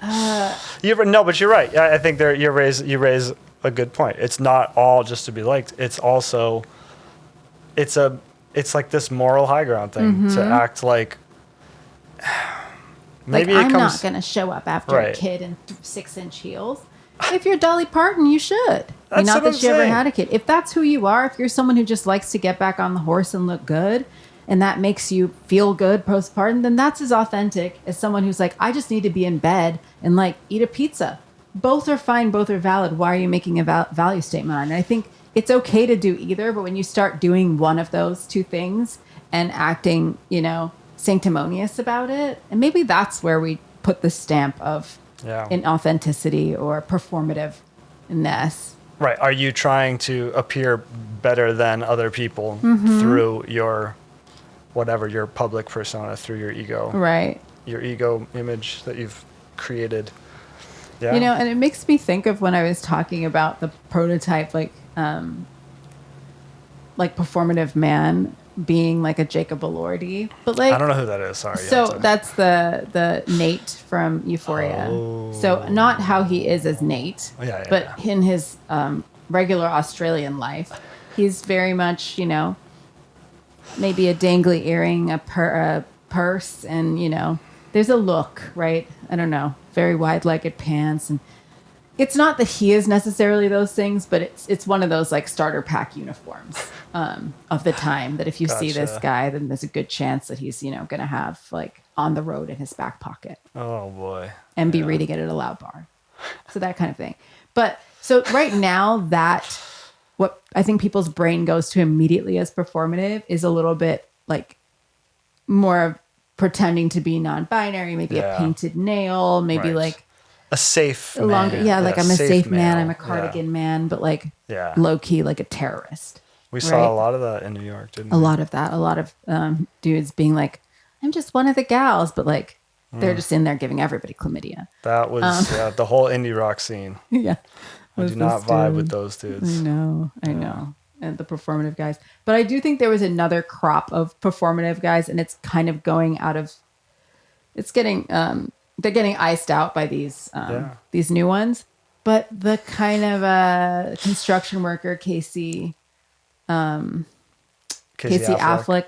But you're right. I think you raise a good point. It's not all just to be liked. It's also, it's like this moral high ground thing to act like. Maybe I'm not going to show up after a kid in 6-inch heels. If you're Dolly Parton, you should. Not that she ever had a kid. If that's who you are, if you're someone who just likes to get back on the horse and look good, and that makes you feel good postpartum, then that's as authentic as someone who's like, I just need to be in bed and like eat a pizza. Both are fine. Both are valid. Why are you making a value statement on it? And I think it's okay to do either, but when you start doing one of those two things and acting, sanctimonious about it, and maybe that's where we put the stamp of inauthenticity or performativeness. Right. Are you trying to appear better than other people through your public persona, through your ego? Right. Your ego image that you've created. Yeah. And it makes me think of when I was talking about the prototype, like performative man being like a Jacob Elordi, but like I don't know who that is. Sorry. So that's the Nate from Euphoria. Oh. So not how he is as Nate, but in his regular Australian life, he's very much maybe a dangly earring, a purse, and there's a look, right? I don't know, very wide-legged pants, and it's not that he is necessarily those things, but it's one of those like starter pack uniforms of the time that if you see this guy, then there's a good chance that he's going to have like on the road in his back pocket. Oh boy. And be reading it at a loud bar. So that kind of thing. But so right now that what I think people's brain goes to immediately as performative is a little bit like more of pretending to be non-binary, maybe a painted nail, maybe like a safe man. Like I'm a safe man. I'm a cardigan man, but like low key, like a terrorist. We saw a lot of that in New York, didn't we? A lot of that. A lot of dudes being like, I'm just one of the gals, but like they're just in there giving everybody chlamydia. That was the whole indie rock scene. Yeah. I do not vibe with those dudes. I know. And the performative guys. But I do think there was another crop of performative guys, and it's kind of going out of, it's getting, they're getting iced out by these new ones. But the kind of construction worker Casey Affleck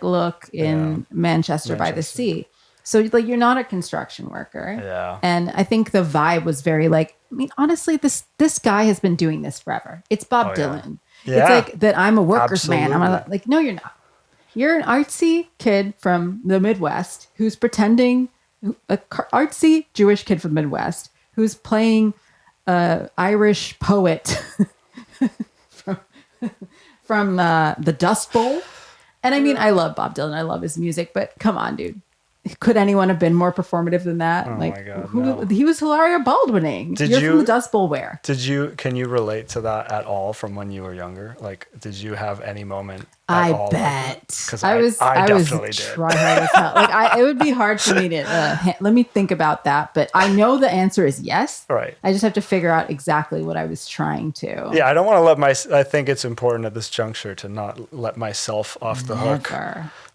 look in Manchester by the Sea. So like you're not a construction worker. Yeah. And I think the vibe was very like, I mean, honestly, this guy has been doing this forever. It's Bob Dylan. Yeah. It's like that I'm a worker's man. I'm like, no, you're not. You're an artsy kid from the Midwest who's pretending, artsy Jewish kid from the Midwest who's playing Irish poet from the Dust Bowl. And I mean, I love Bob Dylan. I love his music, but come on, dude. Could anyone have been more performative than that? Oh like, my God, no. He was Hilaria Baldwining. You're from the Dust Bowl where? Can you relate to that at all from when you were younger? Like, did you have any moment I all bet. Because I definitely was did. Try hard as hell. Like, it would be hard for me to, let me think about that. But I know the answer is yes. Right. I just have to figure out exactly what I was trying to. Yeah, I don't want to I think it's important at this juncture to not let myself off the hook.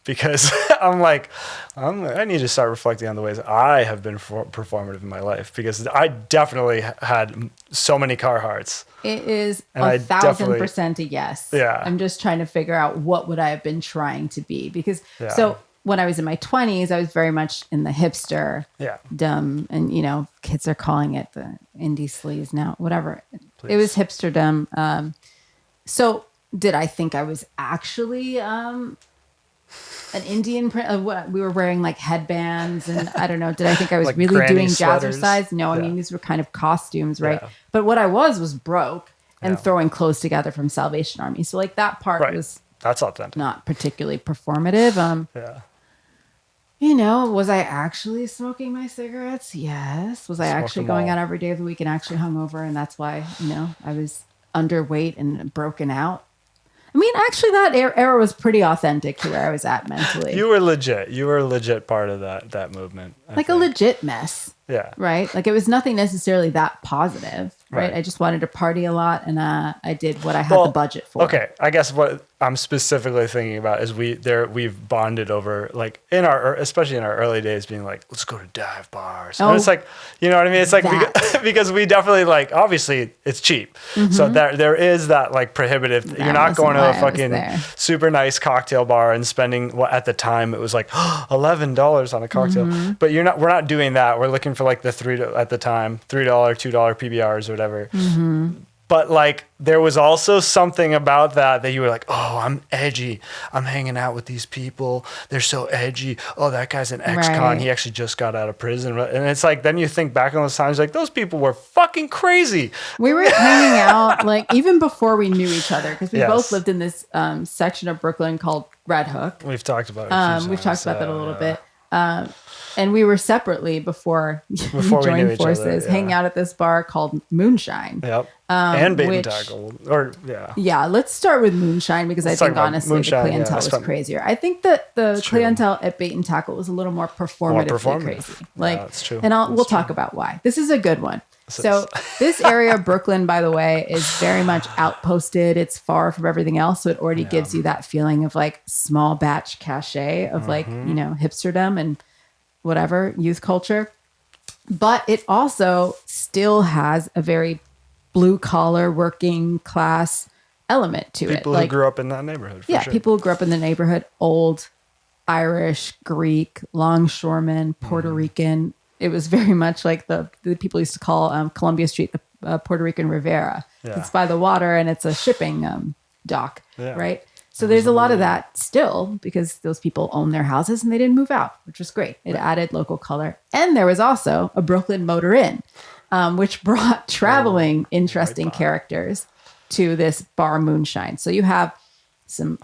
Because I need to start reflecting on the ways I have been performative in my life, because I definitely had so many Carhartts. It is 1,000% a yes. Yeah. I'm just trying to figure out what would I have been trying to be, because so when I was in my 20s, I was very much in the hipster, dumb, and kids are calling it the indie sleaze now, whatever. Please. It was hipsterdom. So did I think I was actually an Indian print of what we were wearing, like headbands, and I don't know. Did I think I was Like really granny doing sweaters? jazzercise? No, I Yeah. mean these were kind of costumes, right? Yeah. But what I was broke and Yeah. throwing clothes together from Salvation Army. So like that part Right. was That's authentic. not particularly performative. Yeah. Was I actually smoking my cigarettes? Yes. Was I Smoked actually them going all. out every day of the week and actually hungover, and that's why I was underweight and broken out? I mean, actually, that era was pretty authentic to where I was at mentally. You were legit. You were a legit part of that movement. I like think. a legit mess, Yeah. right? Like it was nothing necessarily that positive, right? Right. I just wanted to party a lot, and I did what I had the budget for. Okay, I guess what I'm specifically thinking about is we've bonded over, like, especially in our early days, being like, let's go to dive bars. And it's like, you know what I mean? It's like because we definitely, like, obviously it's cheap, so there is that, like, prohibitive. You're not going to a fucking super nice cocktail bar and spending what at the time it was like $11 on a cocktail, but we're not doing that. We're looking for like the $3 $2 PBRs or whatever. But like there was also something about that you were like, oh, I'm edgy. I'm hanging out with these people. They're so edgy. Oh, that guy's an ex-con. Right. He actually just got out of prison. And it's like, then you think back on those times, like those people were fucking crazy. We were hanging out like even before we knew each other, because we Yes. both lived in this section of Brooklyn called Red Hook. We've talked about it. A few We've times, talked about that a little yeah. bit. And we were separately before we we knew joined each other, forces, yeah. hanging out at this bar called Moonshine. Yep. And bait and which- tackle. Or, yeah. Yeah, let's start with Moonshine because Let's I talk think about honestly Moonshine, the yeah, clientele that's was fun. crazier. I think that the true. clientele at Bait and Tackle was a little more performatively performative. crazy. Like, that's true. And That's we'll true. talk about why. This is a good one. So this area of Brooklyn, by the way, is very much outposted. It's far from everything else, so it already gives you that feeling of like small batch cachet of like hipsterdom and whatever youth culture. But it also still has a very blue collar working class element to it. People who grew up in that neighborhood. For sure. People who grew up in the neighborhood, old Irish, Greek, longshoremen, Puerto Rican. It was very much like the people used to call Columbia Street the Puerto Rican Riviera. Yeah. It's by the water and it's a shipping dock, Yeah. right? So there's a lot of that still because those people own their houses and they didn't move out, which was great. It added local color. And there was also a Brooklyn Motor Inn, which brought traveling interesting characters to this bar Moonshine. So you have some,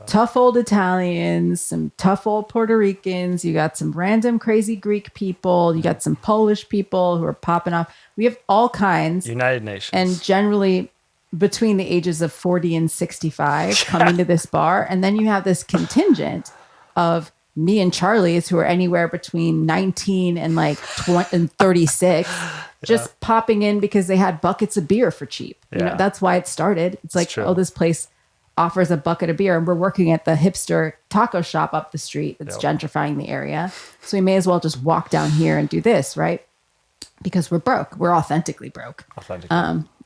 tough old Italians, some tough old Puerto Ricans. You got some random crazy Greek people. You got some Polish people who are popping off. We have all kinds. United Nations. And generally between the ages of 40 and 65 coming to this bar. And then you have this contingent of me and Charlie's who are anywhere between 19 and like 20 and 36 just popping in because they had buckets of beer for cheap. Yeah. That's why it started. It's like, oh, this place offers a bucket of beer and we're working at the hipster taco shop up the street that's gentrifying the area. So we may as well just walk down here and do this, right? Because we're broke. We're authentically broke.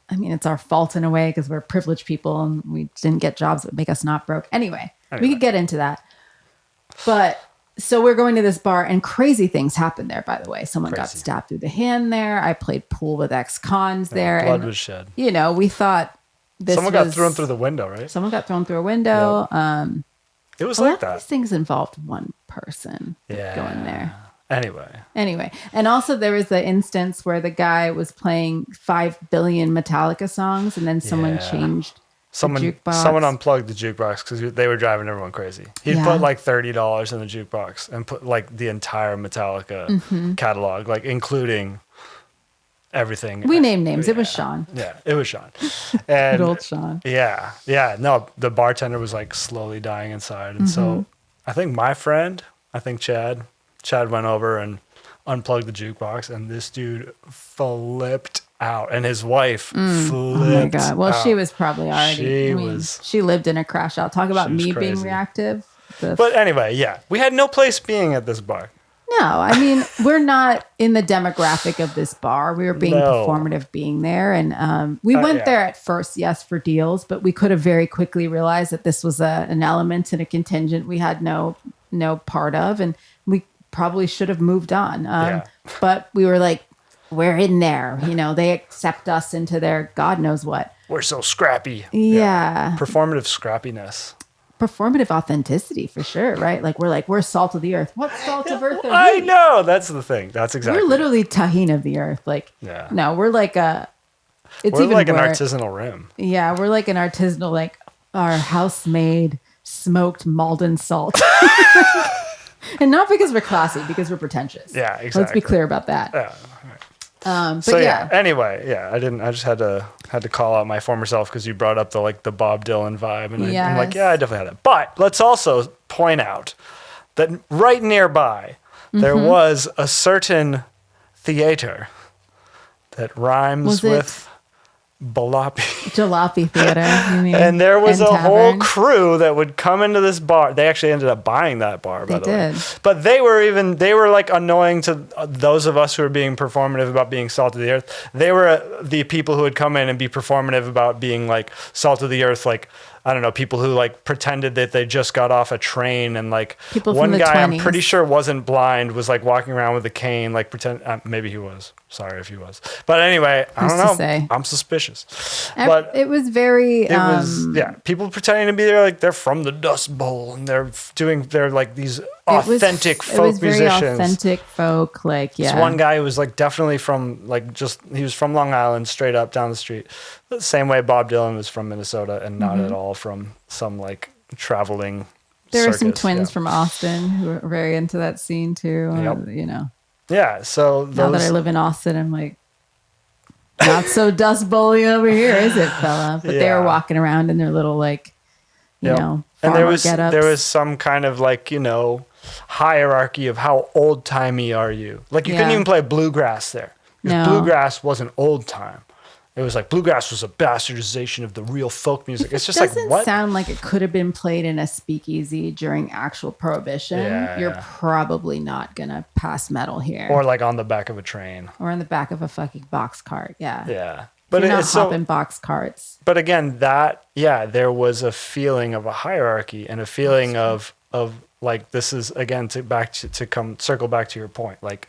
I mean, it's our fault in a way because we're privileged people and we didn't get jobs that make us not broke. Anyway, we could get into that. But so we're going to this bar and crazy things happened there, by the way. Someone got stabbed through the hand there. I played pool with ex-cons there. Blood was shed. We thought someone got thrown through the window, right? Someone got thrown through a window. Yep. It was a like lot that. of these things involved one person going there. Anyway. And also there was the instance where the guy was playing 5 billion Metallica songs and then someone changed the jukebox. Someone unplugged the jukebox because they were driving everyone crazy. He put like $30 in the jukebox and put like the entire Metallica catalog, like including everything. We named names. It was Sean. Yeah, it was Sean. And good old Sean. Yeah. No, the bartender was like slowly dying inside. And so I think Chad went over and unplugged the jukebox and this dude flipped out and his wife flipped Oh my God. Well, out. she was probably already, she lived in a crash out. Talk about me being reactive. But anyway, we had no place being at this bar. No, I mean, we're not in the demographic of this bar. We were being performative being there. And we went there at first, yes, for deals, but we could have very quickly realized that this was an element and a contingent we had no part of. And we probably should have moved on. But we were like, we're in there. They accept us into their God knows what. We're so scrappy. Yeah. Performative scrappiness. performative authenticity for sure, right? Like we're salt of the earth. What salt of earth are we? I know, that's the thing. That's exactly. We're literally tahine of the earth. Like, no, we're like a. We're even like an artisanal rim. Yeah, we're like an artisanal, like our house-made smoked Malden salt. And not because we're classy, because we're pretentious. Yeah, exactly. Let's be clear about that. Yeah. But anyway, I just had to call out my former self because you brought up the Bob Dylan vibe, and I'm like, I definitely had that. But let's also point out that right nearby there was a certain theater that rhymes with Jalopy Theater. You mean? And there was a whole crew that would come into this bar. They actually ended up buying that bar, by the way. But they were like annoying to those of us who were being performative about being salt of the earth. They were the people who would come in and be performative about being like salt of the earth, like, I don't know, people who like pretended that they just got off a train, and like people one from the guy 20s. I'm pretty sure wasn't blind, was like walking around with a cane, like pretend maybe he was. Sorry if he was. But anyway, I don't know. I'm suspicious. But it was very people pretending to be there, like they're from the Dust Bowl, and they're like these authentic folk musicians. It was very authentic folk, like This one guy who was like definitely from he was from Long Island, straight up down the street. The same way Bob Dylan was from Minnesota, and not at all from some like traveling There circus. are some twins from Austin who are very into that scene too. You know. Yeah. So now that I live in Austin, I'm like, not so Dust Bowl-y over here, is it, fella? But they were walking around in their little like, you know, and there get-ups. was some kind of like, you know, hierarchy of how old timey are you. Like you couldn't even play bluegrass there. Because bluegrass wasn't old time. It was like bluegrass was a bastardization of the real folk music. It's just like, what? It doesn't sound like it could have been played in a speakeasy during actual prohibition. You're probably not going to pass metal here. Or like on the back of a train. Or on the back of a fucking box cart. Yeah. Yeah. But you're not hopping box carts. But again, there was a feeling of a hierarchy and a feeling of like, this is again to circle back to your point. Like,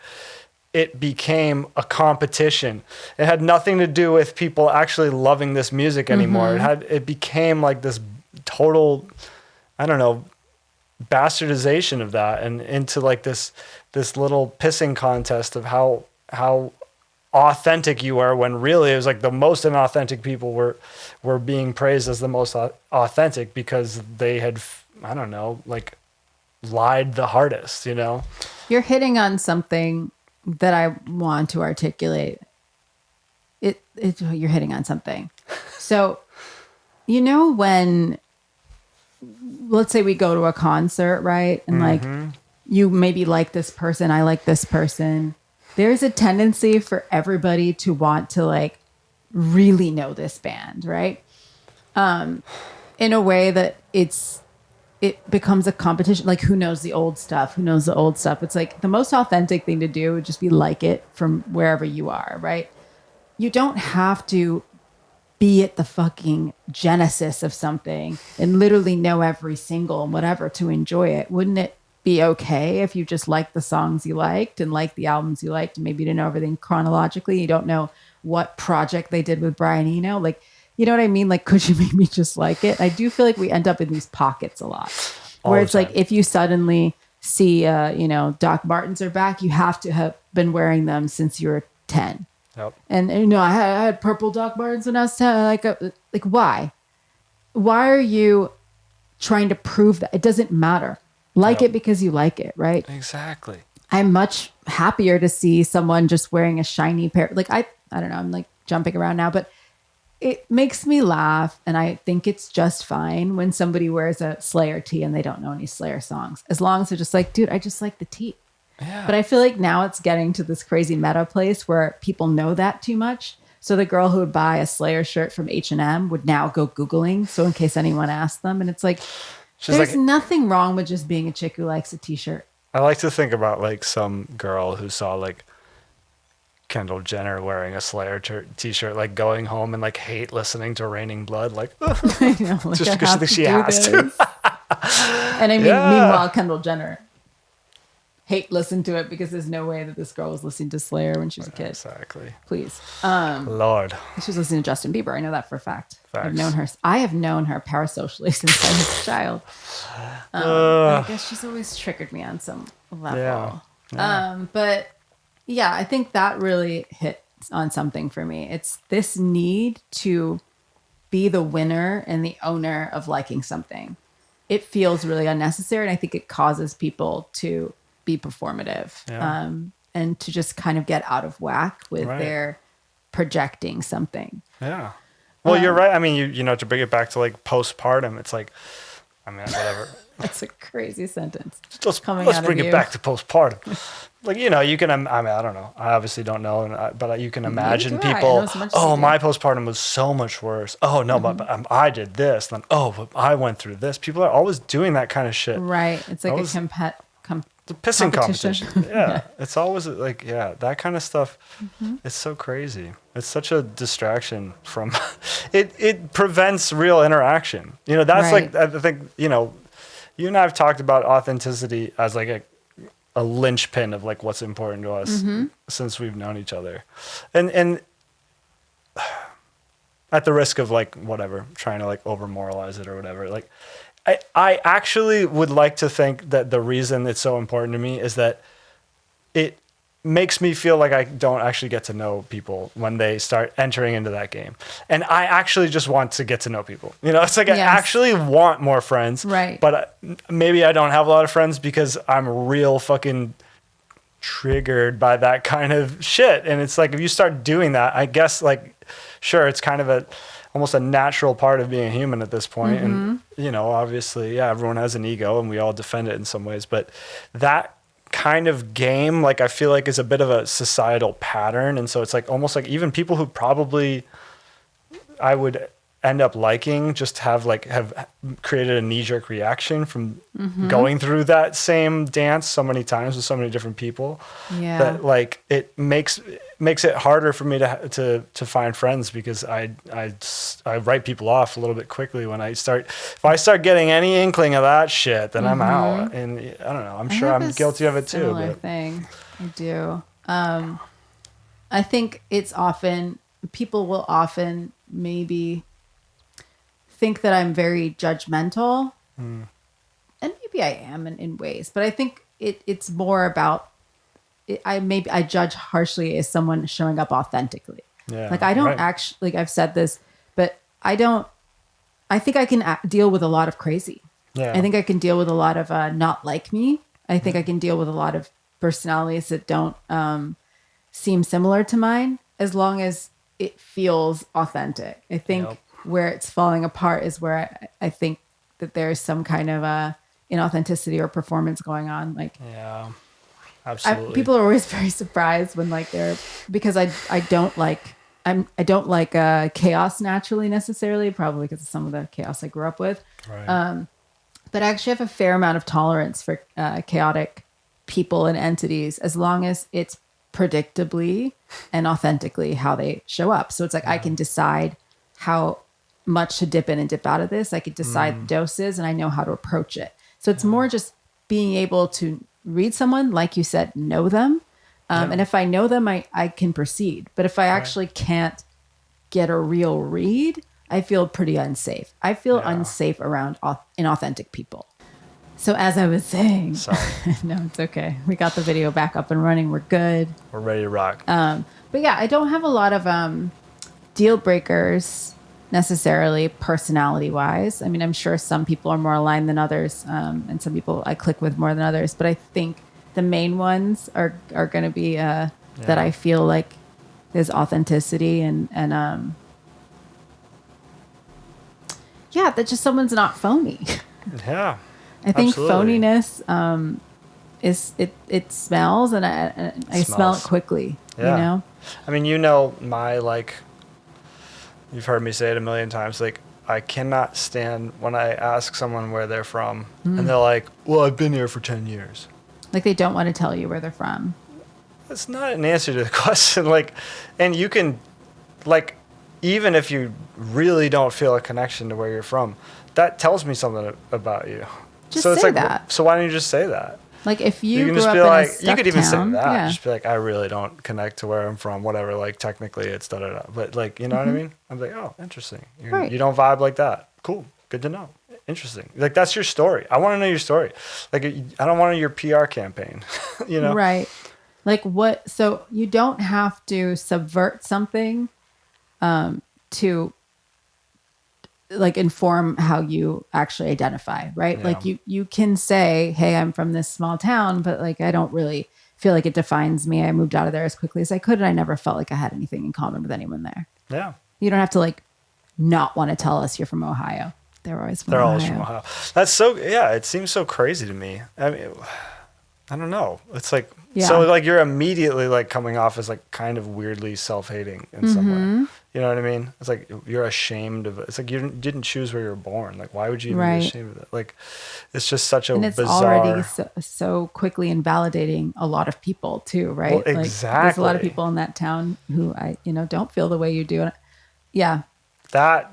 it became a competition. It had nothing to do with people actually loving this music anymore. It became like this total, I don't know, bastardization of that, and into like this little pissing contest of how authentic you are, when really it was like the most inauthentic people were being praised as the most authentic because they had, I don't know, like lied the hardest, you know? You're hitting on something that I want to articulate. You're hitting on something. So, you know, when, let's say we go to a concert, right? And like, you maybe like this person, I like this person. There's a tendency for everybody to want to like really know this band, right? In a way that it becomes a competition. Like, who knows the old stuff? It's like the most authentic thing to do would just be like it from wherever you are, right? You don't have to be at the fucking genesis of something and literally know every single and whatever to enjoy it. Wouldn't it be okay if you just liked the songs you liked and liked the albums you liked, and maybe you didn't know everything chronologically? You don't know what project they did with Brian Eno. Like, you know what I mean? Like, could you maybe just like it? I do feel like we end up in these pockets a lot where it's like, if you suddenly see, Doc Martens are back, you have to have been wearing them since you were 10. Yep. And you know, I had purple Doc Martens when I was 10. Like why? Why are you trying to prove that? It doesn't matter. Like it because you like it, right? Exactly. I'm much happier to see someone just wearing a shiny pair. Like, I don't know, I'm like jumping around now, but it makes me laugh, and I think it's just fine when somebody wears a Slayer tee and they don't know any Slayer songs, as long as they're just like, dude, I just like the tee. Yeah. But I feel like now it's getting to this crazy meta place where people know that too much. So the girl who would buy a Slayer shirt from H&M would now go Googling, so in case anyone asked them. And it's like, there's nothing wrong with just being a chick who likes a t-shirt. I like to think about like some girl who saw like Kendall Jenner wearing a Slayer t-shirt, like going home and like hate listening to Raining Blood, like, I know, like just because she has to. And I mean, meanwhile, Kendall Jenner hate listen to it because there's no way that this girl was listening to Slayer when she was a kid. Exactly. Please. Lord. She was listening to Justin Bieber. I know that for a fact. Facts. I have known her parasocially since I was a child. I guess she's always triggered me on some level. Yeah. But yeah, I think that really hit on something for me. It's this need to be the winner and the owner of liking something. It feels really unnecessary, and I think it causes people to be performative and to just kind of get out of whack with their projecting something. Yeah. Well, you're right. I mean, you know, to bring it back to like postpartum, it's like, I mean, whatever. That's a crazy sentence. Let's bring it back to postpartum. Like, you know, you can, I mean, I don't know. I obviously don't know, but you can imagine people, my postpartum was so much worse. Oh, no, but I did this. Then, but I went through this. People are always doing that kind of shit. Right. It's like the pissing competition. Yeah. It's always like, that kind of stuff. It's so crazy. It's such a distraction from, it prevents real interaction. You know, that's like, I think, you know, you and I have talked about authenticity as like a linchpin of like what's important to us since we've known each other. And at the risk of like, whatever, trying to like over moralize it or whatever, like, I actually would like to think that the reason it's so important to me is that it makes me feel like I don't actually get to know people when they start entering into that game. And I actually just want to get to know people. You know, it's like I actually want more friends. Right. But maybe I don't have a lot of friends because I'm real fucking triggered by that kind of shit. And it's like, if you start doing that, I guess like, sure, it's kind of almost a natural part of being a human at this point. And, you know, obviously, everyone has an ego and we all defend it in some ways, but that kind of game, like, I feel like is a bit of a societal pattern. And so it's like, almost like even people who probably I would end up liking just have created a knee-jerk reaction from going through that same dance so many times with so many different people that like it makes it harder for me to find friends because I write people off a little bit quickly if I start getting any inkling of that shit, then I'm out. And I don't know, I'm sure I'm guilty of it too. But thing. I do. I think it's often people will often maybe think that I'm very judgmental, and maybe I am in ways, but I think it's more about I judge harshly as someone showing up authentically. Yeah, like I don't actually, like I've said this, but I think I can deal with a lot of crazy. Yeah. I think I can deal with a lot of not like me. I think I can deal with a lot of personalities that don't seem similar to mine, as long as it feels authentic. I think where it's falling apart is where I think that there's some kind of inauthenticity or performance going on. Like, yeah, absolutely. People are always very surprised when like because I don't like chaos naturally necessarily, probably because of some of the chaos I grew up with. Right. But I actually have a fair amount of tolerance for chaotic people and entities, as long as it's predictably and authentically how they show up. So it's like I can decide how much to dip in and dip out of this. I could decide doses, and I know how to approach it. So it's more just being able to read someone, like you said, know them. And if I know them, I can proceed. But if I actually can't get a real read, I feel pretty unsafe. I feel unsafe around inauthentic people. So as I was saying, sorry. No, it's okay. We got the video back up and running. We're good. We're ready to rock. But yeah, I don't have a lot of deal breakers necessarily personality wise. I mean, I'm sure some people are more aligned than others, and some people I click with more than others. But I think the main ones are going to be that I feel like there's authenticity and that just someone's not phony. Yeah. I think phoniness is it smells, and I smell it quickly. Yeah. You know? I mean, you know, you've heard me say it a million times, like, I cannot stand when I ask someone where they're from, and they're like, well, I've been here for 10 years. Like, they don't want to tell you where they're from. That's not an answer to the question. Like, and you can, like, even if you really don't feel a connection to where you're from, that tells me something about you. Just say like, that. So why don't you just say that? Like if you can grew just up be in like, a stuck you could even town, say that. yeah. Just be like, I really don't connect to where I'm from, whatever. Like technically it's da da da. But like, you know what I mean? I'm like, oh, interesting. Right. You don't vibe like that. Cool. Good to know. Interesting. Like that's your story. I want to know your story. Like I don't want to know your PR campaign, you know? Right. Like what, so you don't have to subvert something to like inform how you actually identify, right? Yeah. Like you can say, hey, I'm from this small town, but like I don't really feel like it defines me. I moved out of there as quickly as I could, and I never felt like I had anything in common with anyone there. Yeah. You don't have to like not want to tell us you're from Ohio. They're always from Ohio. That's so, yeah, it seems so crazy to me. I mean, I don't know. It's like, Yeah. so like you're immediately like coming off as like kind of weirdly self-hating in some way. You know what I mean? It's like you're ashamed of it. It's like you didn't choose where you were born. Like why would you even be ashamed of it? Like it's just such a and it's bizarre. already so quickly invalidating a lot of people too, right? Well, Like, exactly. there's a lot of people in that town who don't feel the way you do. Yeah. That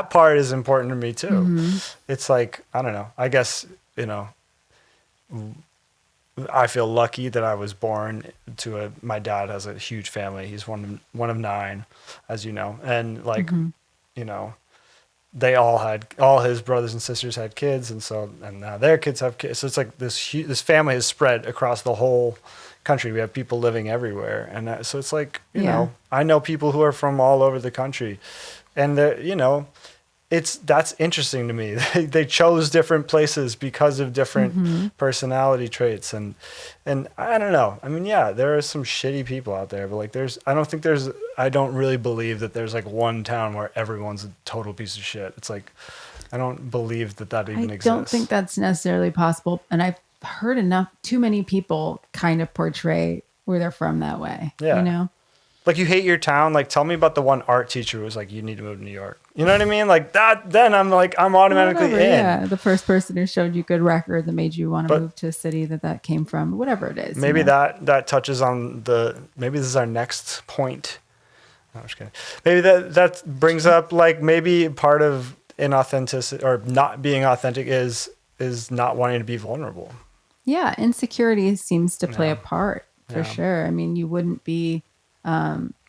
part is important to me too. It's like, I don't know. I guess, I feel lucky that I was born to my dad has a huge family. He's one of 9, as you know. And like, they all his brothers and sisters had kids. And now their kids have kids. So it's like this family is spread across the whole country. We have people living everywhere. And so it's like, I know people who are from all over the country. And that's interesting to me. They chose different places because of different personality traits. And I don't know. I mean, yeah, there are some shitty people out there, but like I don't really believe that there's like one town where everyone's a total piece of shit. It's like, I don't believe that even exists. I don't think that's necessarily possible. And I've heard too many people kind of portray where they're from that way. Yeah. Like you hate your town. Like tell me about the one art teacher who was like, you need to move to New York. You know what I mean? Like that, then I'm automatically in. Yeah. The first person who showed you good record that made you want to move to a city that came from, whatever it is. Maybe that touches on maybe this is our next point. No, I'm just kidding. Maybe that brings up like maybe part of inauthenticity or not being authentic is not wanting to be vulnerable. Yeah. Insecurity seems to play a part for sure. I mean, you wouldn't be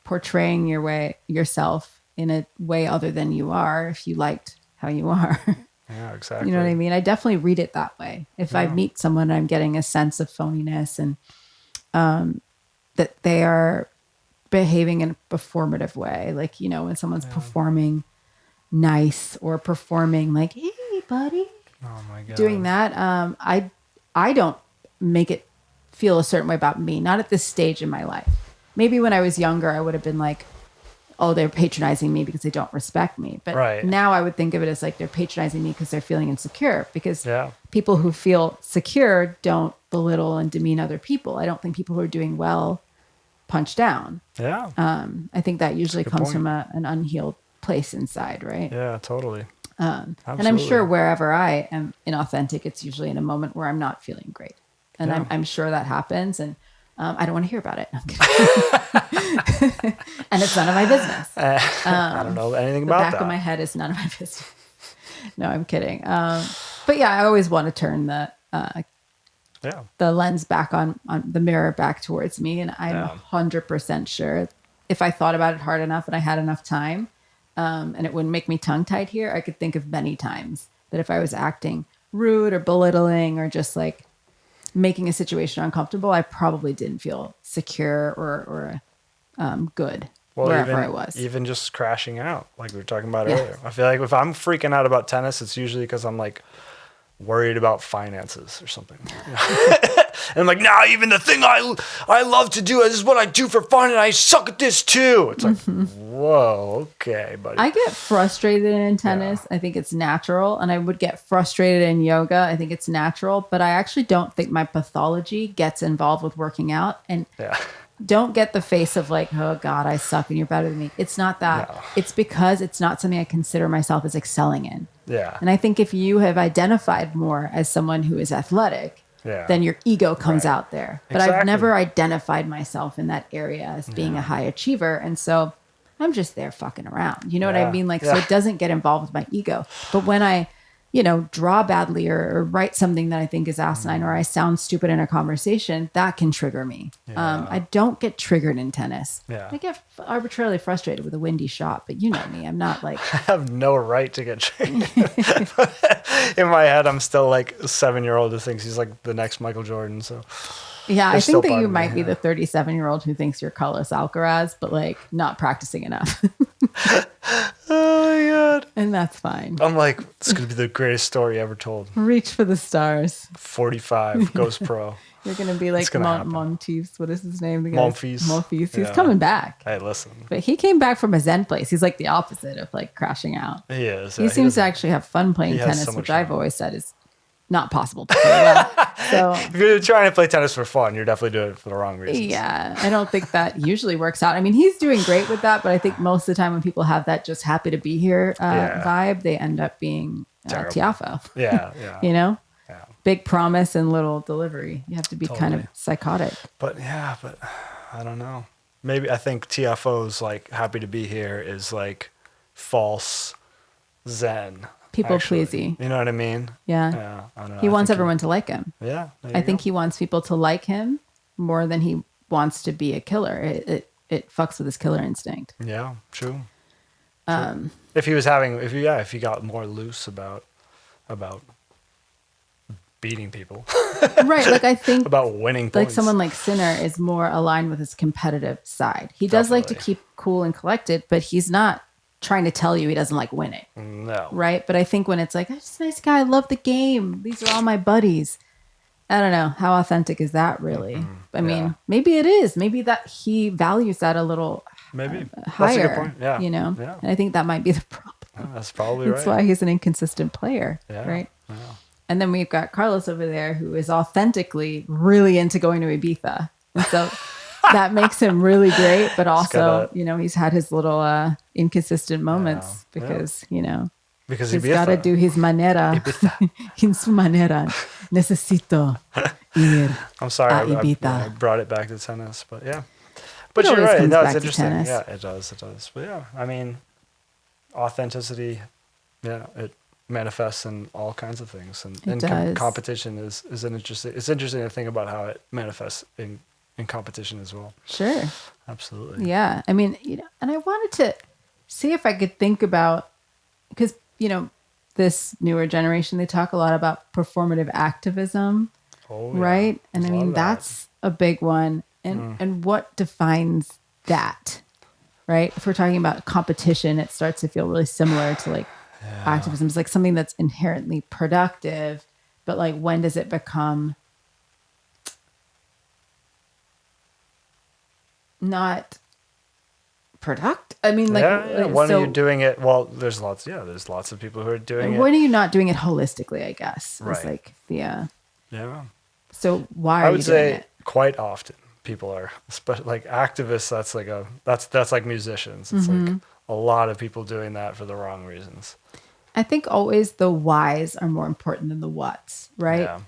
portraying yourself in a way other than you are if you liked how you are. Yeah, exactly. You know what I mean? I definitely read it that way. If I meet someone, I'm getting a sense of phoniness and that they are behaving in a performative way. Like, when someone's performing nice or performing like, hey, buddy. Oh my God. Doing that, I don't make it feel a certain way about me. Not at this stage in my life. Maybe when I was younger, I would have been like, oh, they're patronizing me because they don't respect me. But now I would think of it as like they're patronizing me because they're feeling insecure. Because people who feel secure don't belittle and demean other people. I don't think people who are doing well punch down. Yeah. I think that usually comes from an unhealed place inside, right? Yeah, totally. And I'm sure wherever I am inauthentic, it's usually in a moment where I'm not feeling great. And I'm sure that happens. And I don't want to hear about it. I'm kidding. And it's none of my business. I don't know anything about that. The back of my head is none of my business. No, I'm kidding. But yeah, I always want to turn the lens back on the mirror back towards me. And I'm 100% sure if I thought about it hard enough and I had enough time, and it wouldn't make me tongue-tied here, I could think of many times that if I was acting rude or belittling or just like making a situation uncomfortable, I probably didn't feel secure or good wherever I was. Even just crashing out, like we were talking about earlier. I feel like if I'm freaking out about tennis, it's usually because I'm like worried about finances or something. And I'm like, nah, even the thing I love to do, this is what I do for fun, and I suck at this too. It's like, whoa, okay, buddy. I get frustrated in tennis. I think it's natural. And I would get frustrated in yoga. I think it's natural. But I actually don't think my pathology gets involved with working out. And don't get the face of like, oh God, I suck and you're better than me. It's not that. No. It's because it's not something I consider myself as excelling in. Yeah. And I think if you have identified more as someone who is athletic, then your ego comes out there. But I've never identified myself in that area as being a high achiever. And so I'm just there fucking around. You know what I mean? Like, so it doesn't get involved with my ego. But when I draw badly or write something that I think is asinine or I sound stupid in a conversation, that can trigger me. Yeah. I don't get triggered in tennis. Yeah. I get arbitrarily frustrated with a windy shot, but you know me, I'm not like... I have no right to get triggered. In my head, I'm still like a 7-year-old who thinks he's like the next Michael Jordan. So yeah, I think that you might be the 37-year-old who thinks you're Carlos Alcaraz, but like not practicing enough. Oh my God. And that's fine. I'm like, it's going to be the greatest story ever told. Reach for the stars. 45, goes pro. You're going to be like Monteith. What is his name? Monfils. Monfils. He's coming back. Hey, listen. But he came back from a Zen place. He's like the opposite of like crashing out. He is. He seems to actually have fun playing tennis, which I've always said is not possible to play well. So if you're trying to play tennis for fun, you're definitely doing it for the wrong reasons. Yeah, I don't think that usually works out. I mean, he's doing great with that, but I think most of the time when people have that just happy to be here vibe, they end up being Tiafo. Yeah. Yeah. Big promise and little delivery. You have to be kind of psychotic. But I don't know. Maybe I think TFO's like happy to be here is like false Zen. People pleasy. You know what I mean? Yeah. I don't know. He wants everyone to like him. Yeah. I think he wants people to like him more than he wants to be a killer. It fucks with his killer instinct. Yeah, true. If he got more loose about beating people. Right. Like I think about winning points. Like someone like Sinner is more aligned with his competitive side. He does like to keep cool and collected, but he's not trying to tell you he doesn't like winning. No. Right? But I think when it's like, I'm just a nice guy, I love the game. These are all my buddies. I don't know. How authentic is that really? Mm-hmm. I mean, maybe it is. Maybe that he values that a little higher. That's a good point. Yeah. Yeah. And I think that might be the problem. Yeah, that's probably right. That's why he's an inconsistent player. Yeah. Right? Yeah. And then we've got Carlos over there who is authentically really into going to Ibiza. And so that makes him really great, but also, he's had his little inconsistent moments because he's got to do his manera. In su manera. Necesito ir. I'm sorry, I brought it back to tennis, but yeah. But you're right. No, it's interesting. Yeah, it does. But yeah, I mean, authenticity, it manifests in all kinds of things, and competition is an interesting. It's interesting to think about how it manifests in competition as well. Sure. Absolutely. Yeah. I mean, and I wanted to see if I could think about, because, this newer generation, they talk a lot about performative activism, right? And I mean, that's a big one. And what defines that, right? If we're talking about competition, it starts to feel really similar to like activism. It's like something that's inherently productive, but like when does it become not productive? I mean, like, when are you doing it? Well, there's lots of people who are doing it. When are you not doing it holistically, I guess? Right. It's like, yeah. So why are you doing it? Quite often people are, especially like activists. That's like musicians. It's like a lot of people doing that for the wrong reasons. I think always the whys are more important than the whats, right? Yeah.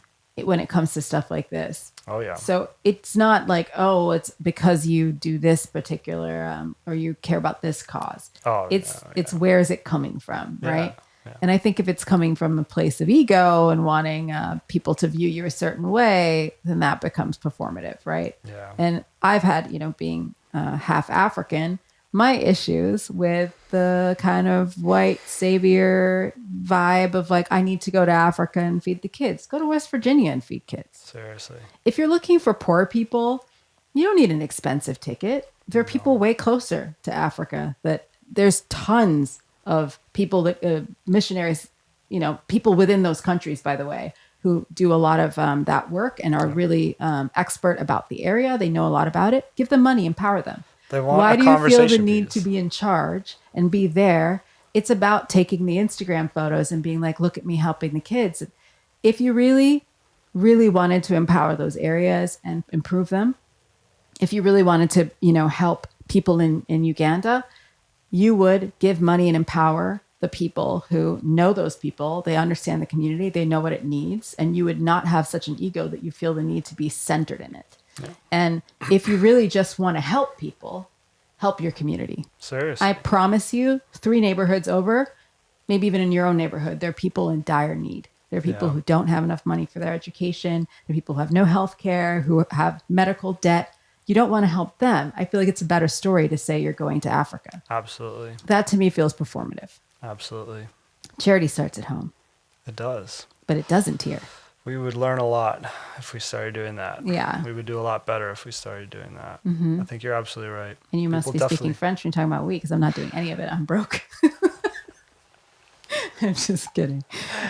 When it comes to stuff like this. Oh yeah. So it's not like, it's because you do this particular or you care about this cause. It's where is it coming from, right? Yeah. And I think if it's coming from a place of ego and wanting people to view you a certain way, then that becomes performative, right? Yeah. And I've had, being half African, my issues with the kind of white savior vibe of like, I need to go to Africa and feed the kids. Go to West Virginia and feed kids. Seriously. If you're looking for poor people, you don't need an expensive ticket. There are people way closer to Africa that there's tons of people that missionaries, people within those countries, by the way, who do a lot of that work and are really expert about the area. They know a lot about it. Give them money, empower them. Why do you feel the need to be in charge and be there? It's about taking the Instagram photos and being like, look at me helping the kids. If you really, really wanted to empower those areas and improve them, if you really wanted to, help people in Uganda, you would give money and empower the people who know those people. They understand the community. They know what it needs. And you would not have such an ego that you feel the need to be centered in it. Yeah. And if you really just want to help people, help your community. Seriously. I promise you, 3 neighborhoods over, maybe even in your own neighborhood, there are people in dire need. There are people who don't have enough money for their education. There are people who have no health care, who have medical debt. You don't want to help them. I feel like it's a better story to say you're going to Africa. Absolutely. That to me feels performative. Absolutely. Charity starts at home. It does. But it doesn't here. We would learn a lot if we started doing that. Yeah. We would do a lot better if we started doing that. I think you're absolutely right. And you must be speaking French when you're talking about we, because I'm not doing any of it. I'm broke. I'm just kidding.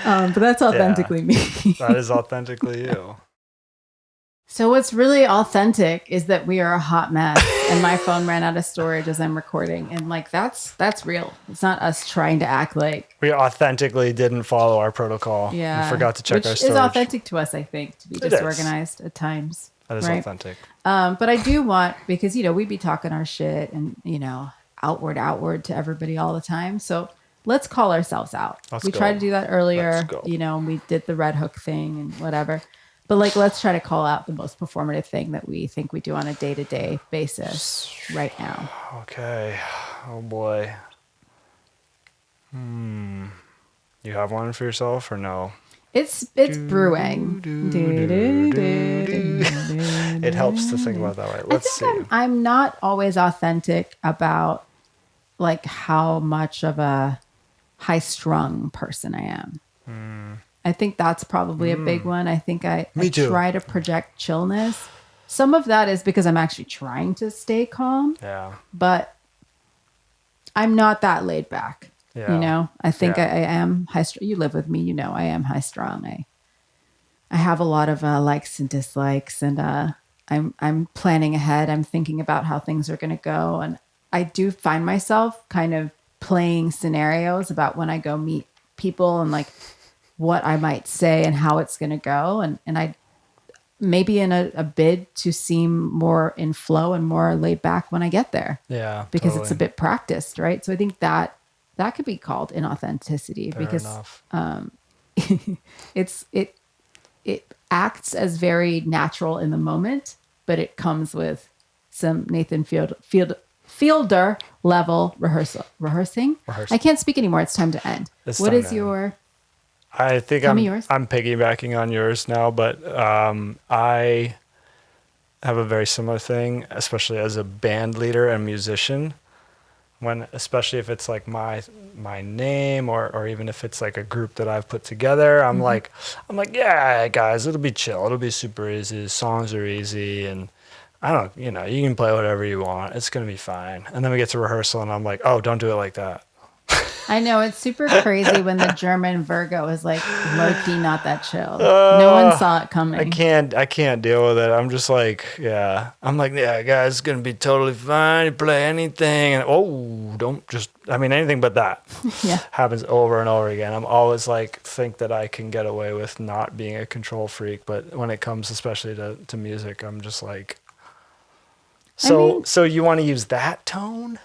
But that's authentically me. That is authentically you. So what's really authentic is that we are a hot mess and my phone ran out of storage as I'm recording. And like, that's real. It's not us trying to act like we authentically didn't follow our protocol. Yeah. And forgot to check our storage. Which is authentic to us, I think, to be disorganized at times. That is authentic. But I do want, because, we'd be talking our shit and, outward to everybody all the time. So let's call ourselves out. We tried to do that earlier, we did the red hook thing and whatever. But like, let's try to call out the most performative thing that we think we do on a day-to-day basis right now. Okay. Oh boy. You have one for yourself or no? It's brewing. It helps to think about it that way. Let's see. I'm not always authentic about like how much of a high-strung person I am. I think that's probably a big one. I think I try to project chillness. Some of that is because I'm actually trying to stay calm. Yeah. But I'm not that laid back. Yeah. I think I am high strung. You live with me, I am high strung. I have a lot of likes and dislikes, and I'm planning ahead. I'm thinking about how things are going to go, and I do find myself kind of playing scenarios about when I go meet people and like what I might say and how it's going to go. And I maybe in a bid to seem more in flow and more laid back when I get there. Yeah. Because it's a bit practiced, right? So I think that could be called inauthenticity. Fair because enough. it acts as very natural in the moment, but it comes with some Nathan Fielder level rehearsing. I can't speak anymore. It's time to end. What is your... I think I'm piggybacking on yours now, but I have a very similar thing, especially as a band leader and musician. Especially if it's like my name or even if it's like a group that I've put together, I'm like, yeah, guys, it'll be chill. It'll be super easy. Songs are easy, and you can play whatever you want. It's gonna be fine. And then we get to rehearsal, and I'm like, oh, don't do it like that. I know, it's super crazy when the German Virgo is like low-key not that chill. No one saw it coming. I can't deal with it. I'm just like, yeah. I'm like, yeah, guys, it's gonna be totally fine. You play anything, and anything but that. Yeah. Happens over and over again. I'm always like, think that I can get away with not being a control freak, but when it comes especially to music, I'm just like, so you want to use that tone?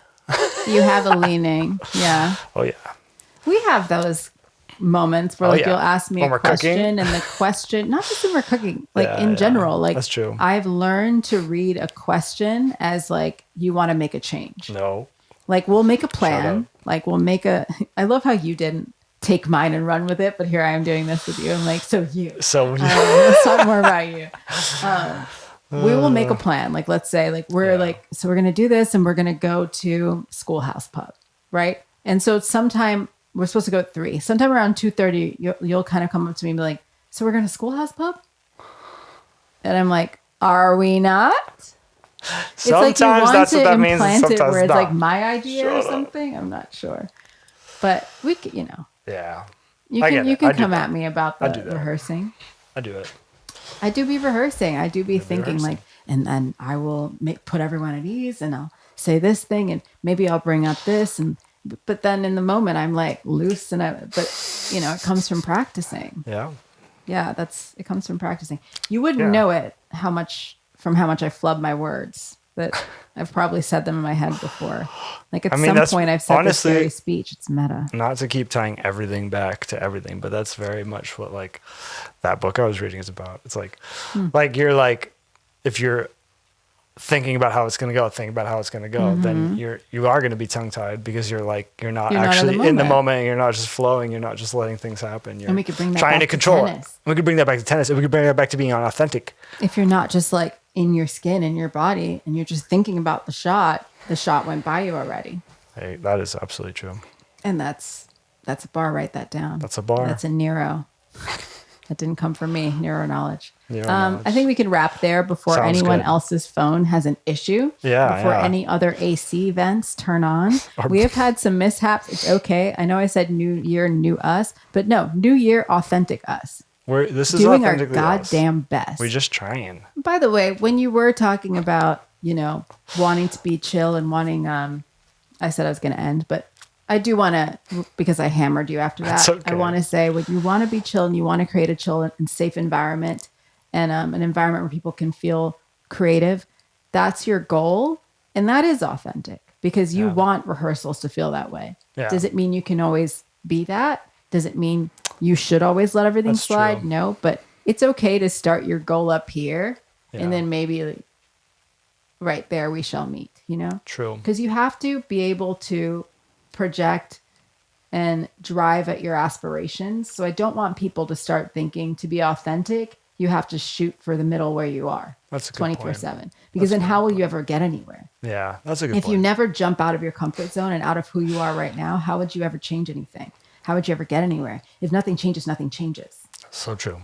You have a leaning. Yeah. Oh, yeah. We have those moments where you'll ask me a question cooking. and the question, not just when we're cooking, in general, like that's true. I've learned to read a question as like, you want to make a change. No. Like we'll make a plan. Like I love how you didn't take mine and run with it, but here I am doing this with you. I'm like, let's talk more about you. We will make a plan. Like, let's say we're going to do this and we're going to go to Schoolhouse Pub. Right. And so sometime we're supposed to go at 3, sometime around 2:30, you'll kind of come up to me and be like, so we're going to Schoolhouse Pub. And I'm like, are we not? Sometimes it's like you want that's what that means. Implant it where it's not. like my idea or something. I'm not sure, but we can, Yeah. You can come at me about the rehearsing. I do it. I do be rehearsing. I do be thinking and then I will put everyone at ease and I'll say this thing and maybe I'll bring up this but then in the moment I'm like loose it comes from practicing. Yeah. Yeah, it comes from practicing. You wouldn't know it how much I flub my words, but I've probably said them in my head before. Like at some point I've said honestly, this very speech. It's meta. Not to keep tying everything back to everything, but that's very much what like that book I was reading is about. It's like you're like, if you're thinking about how it's going to go, then you are going to be tongue-tied because you're not actually in the moment. You're not just flowing. You're not just letting things happen. You're and we could bring that trying back to control tennis. it. We could bring that back to tennis. And we could bring that back to being unauthentic. If you're not just like in your skin, in your body, and you're just thinking about the shot went by you already. Hey, that is absolutely true. And that's a bar. Write that down. That's a bar. That's a Nero. That didn't come from me. Nero knowledge. Knowledge. I think we can wrap there before Sounds anyone good. else's phone has an issue. Before any other AC vents turn on. We have had some mishaps. It's okay. I know I said new year, new us, but no, new year, authentic us. This is doing our authentically goddamn us. best. We're just trying. By the way, when you were talking about, wanting to be chill and wanting, I said I was going to end, but I do want to, because I hammered you after that. That's okay. I want to say, when you want to be chill and you want to create a chill and safe environment and an environment where people can feel creative, that's your goal. And that is authentic because you want rehearsals to feel that way. Yeah. Does it mean you can always be that? Does it mean you should always let everything slide? True. No, but it's okay to start your goal up here and then maybe right there we shall meet, True. Because you have to be able to project and drive at your aspirations. So I don't want people to start thinking to be authentic, you have to shoot for the middle where you are. That's a good 24/7. Because then how will you ever get anywhere? Yeah, that's a good If point. you never jump out of your comfort zone and out of who you are right now, how would you ever change anything? How would you ever get anywhere? If nothing changes, nothing changes. So true.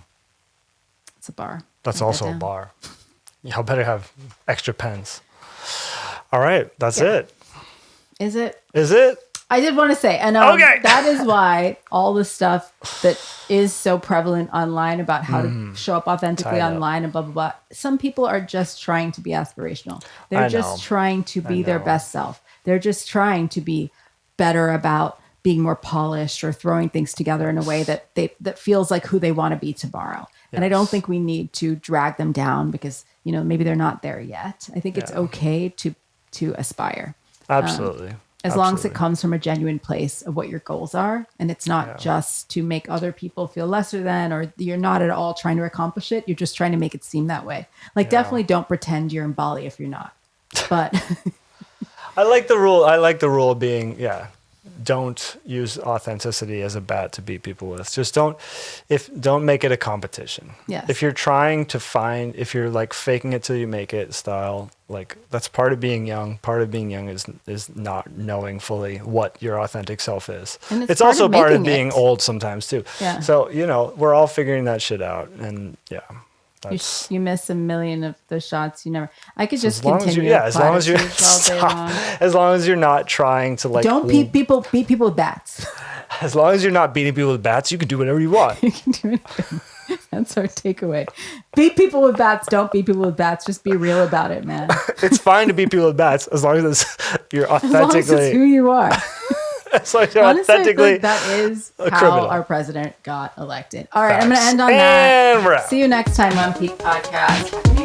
It's a bar. That's Write also that a down. bar. Y'all better have extra pens. All right, that's it. Is it? Is it? I did want to say, and Okay. that is why all the stuff that is so prevalent online about how to show up authentically Tied up. online and blah, blah, blah. Some people are just trying to be aspirational. They're I just know. trying to be their know. best self. They're just trying to be better about being more polished or throwing things together in a way that feels like who they want to be tomorrow. And I don't think we need to drag them down because, maybe they're not there yet. I think it's okay to aspire. Absolutely. As long as it comes from a genuine place of what your goals are. And it's not just to make other people feel lesser than, or you're not at all trying to accomplish it. You're just trying to make it seem that way. Definitely don't pretend you're in Bali if you're not. But I like the rule being, don't use authenticity as a bat to beat people with. Just don't make it a competition. Yes. If you're trying to if you're like faking it till you make it style, like that's part of being young. Part of being young is not knowing fully what your authentic self is. And it's also part of making being it. old sometimes too. Yeah. So, we're all figuring that shit out. And you miss a million of the shots you never. I could just as long continue. as long as you're platitudes all day long. as long as you're not trying to Don't beat people with bats. As long as you're not beating people with bats, you can do whatever you want. You can do anything. That's our takeaway. Beat people with bats. Don't beat people with bats. Just be real about it, man. It's fine to beat people with bats as long as you're authentically. As long as it's who you are. As long as you're Honestly, I feel authentically. like that is how criminal. our president got elected. All right, I'm going to Facts. end on And we're that. out. See you next time on Peak Podcast.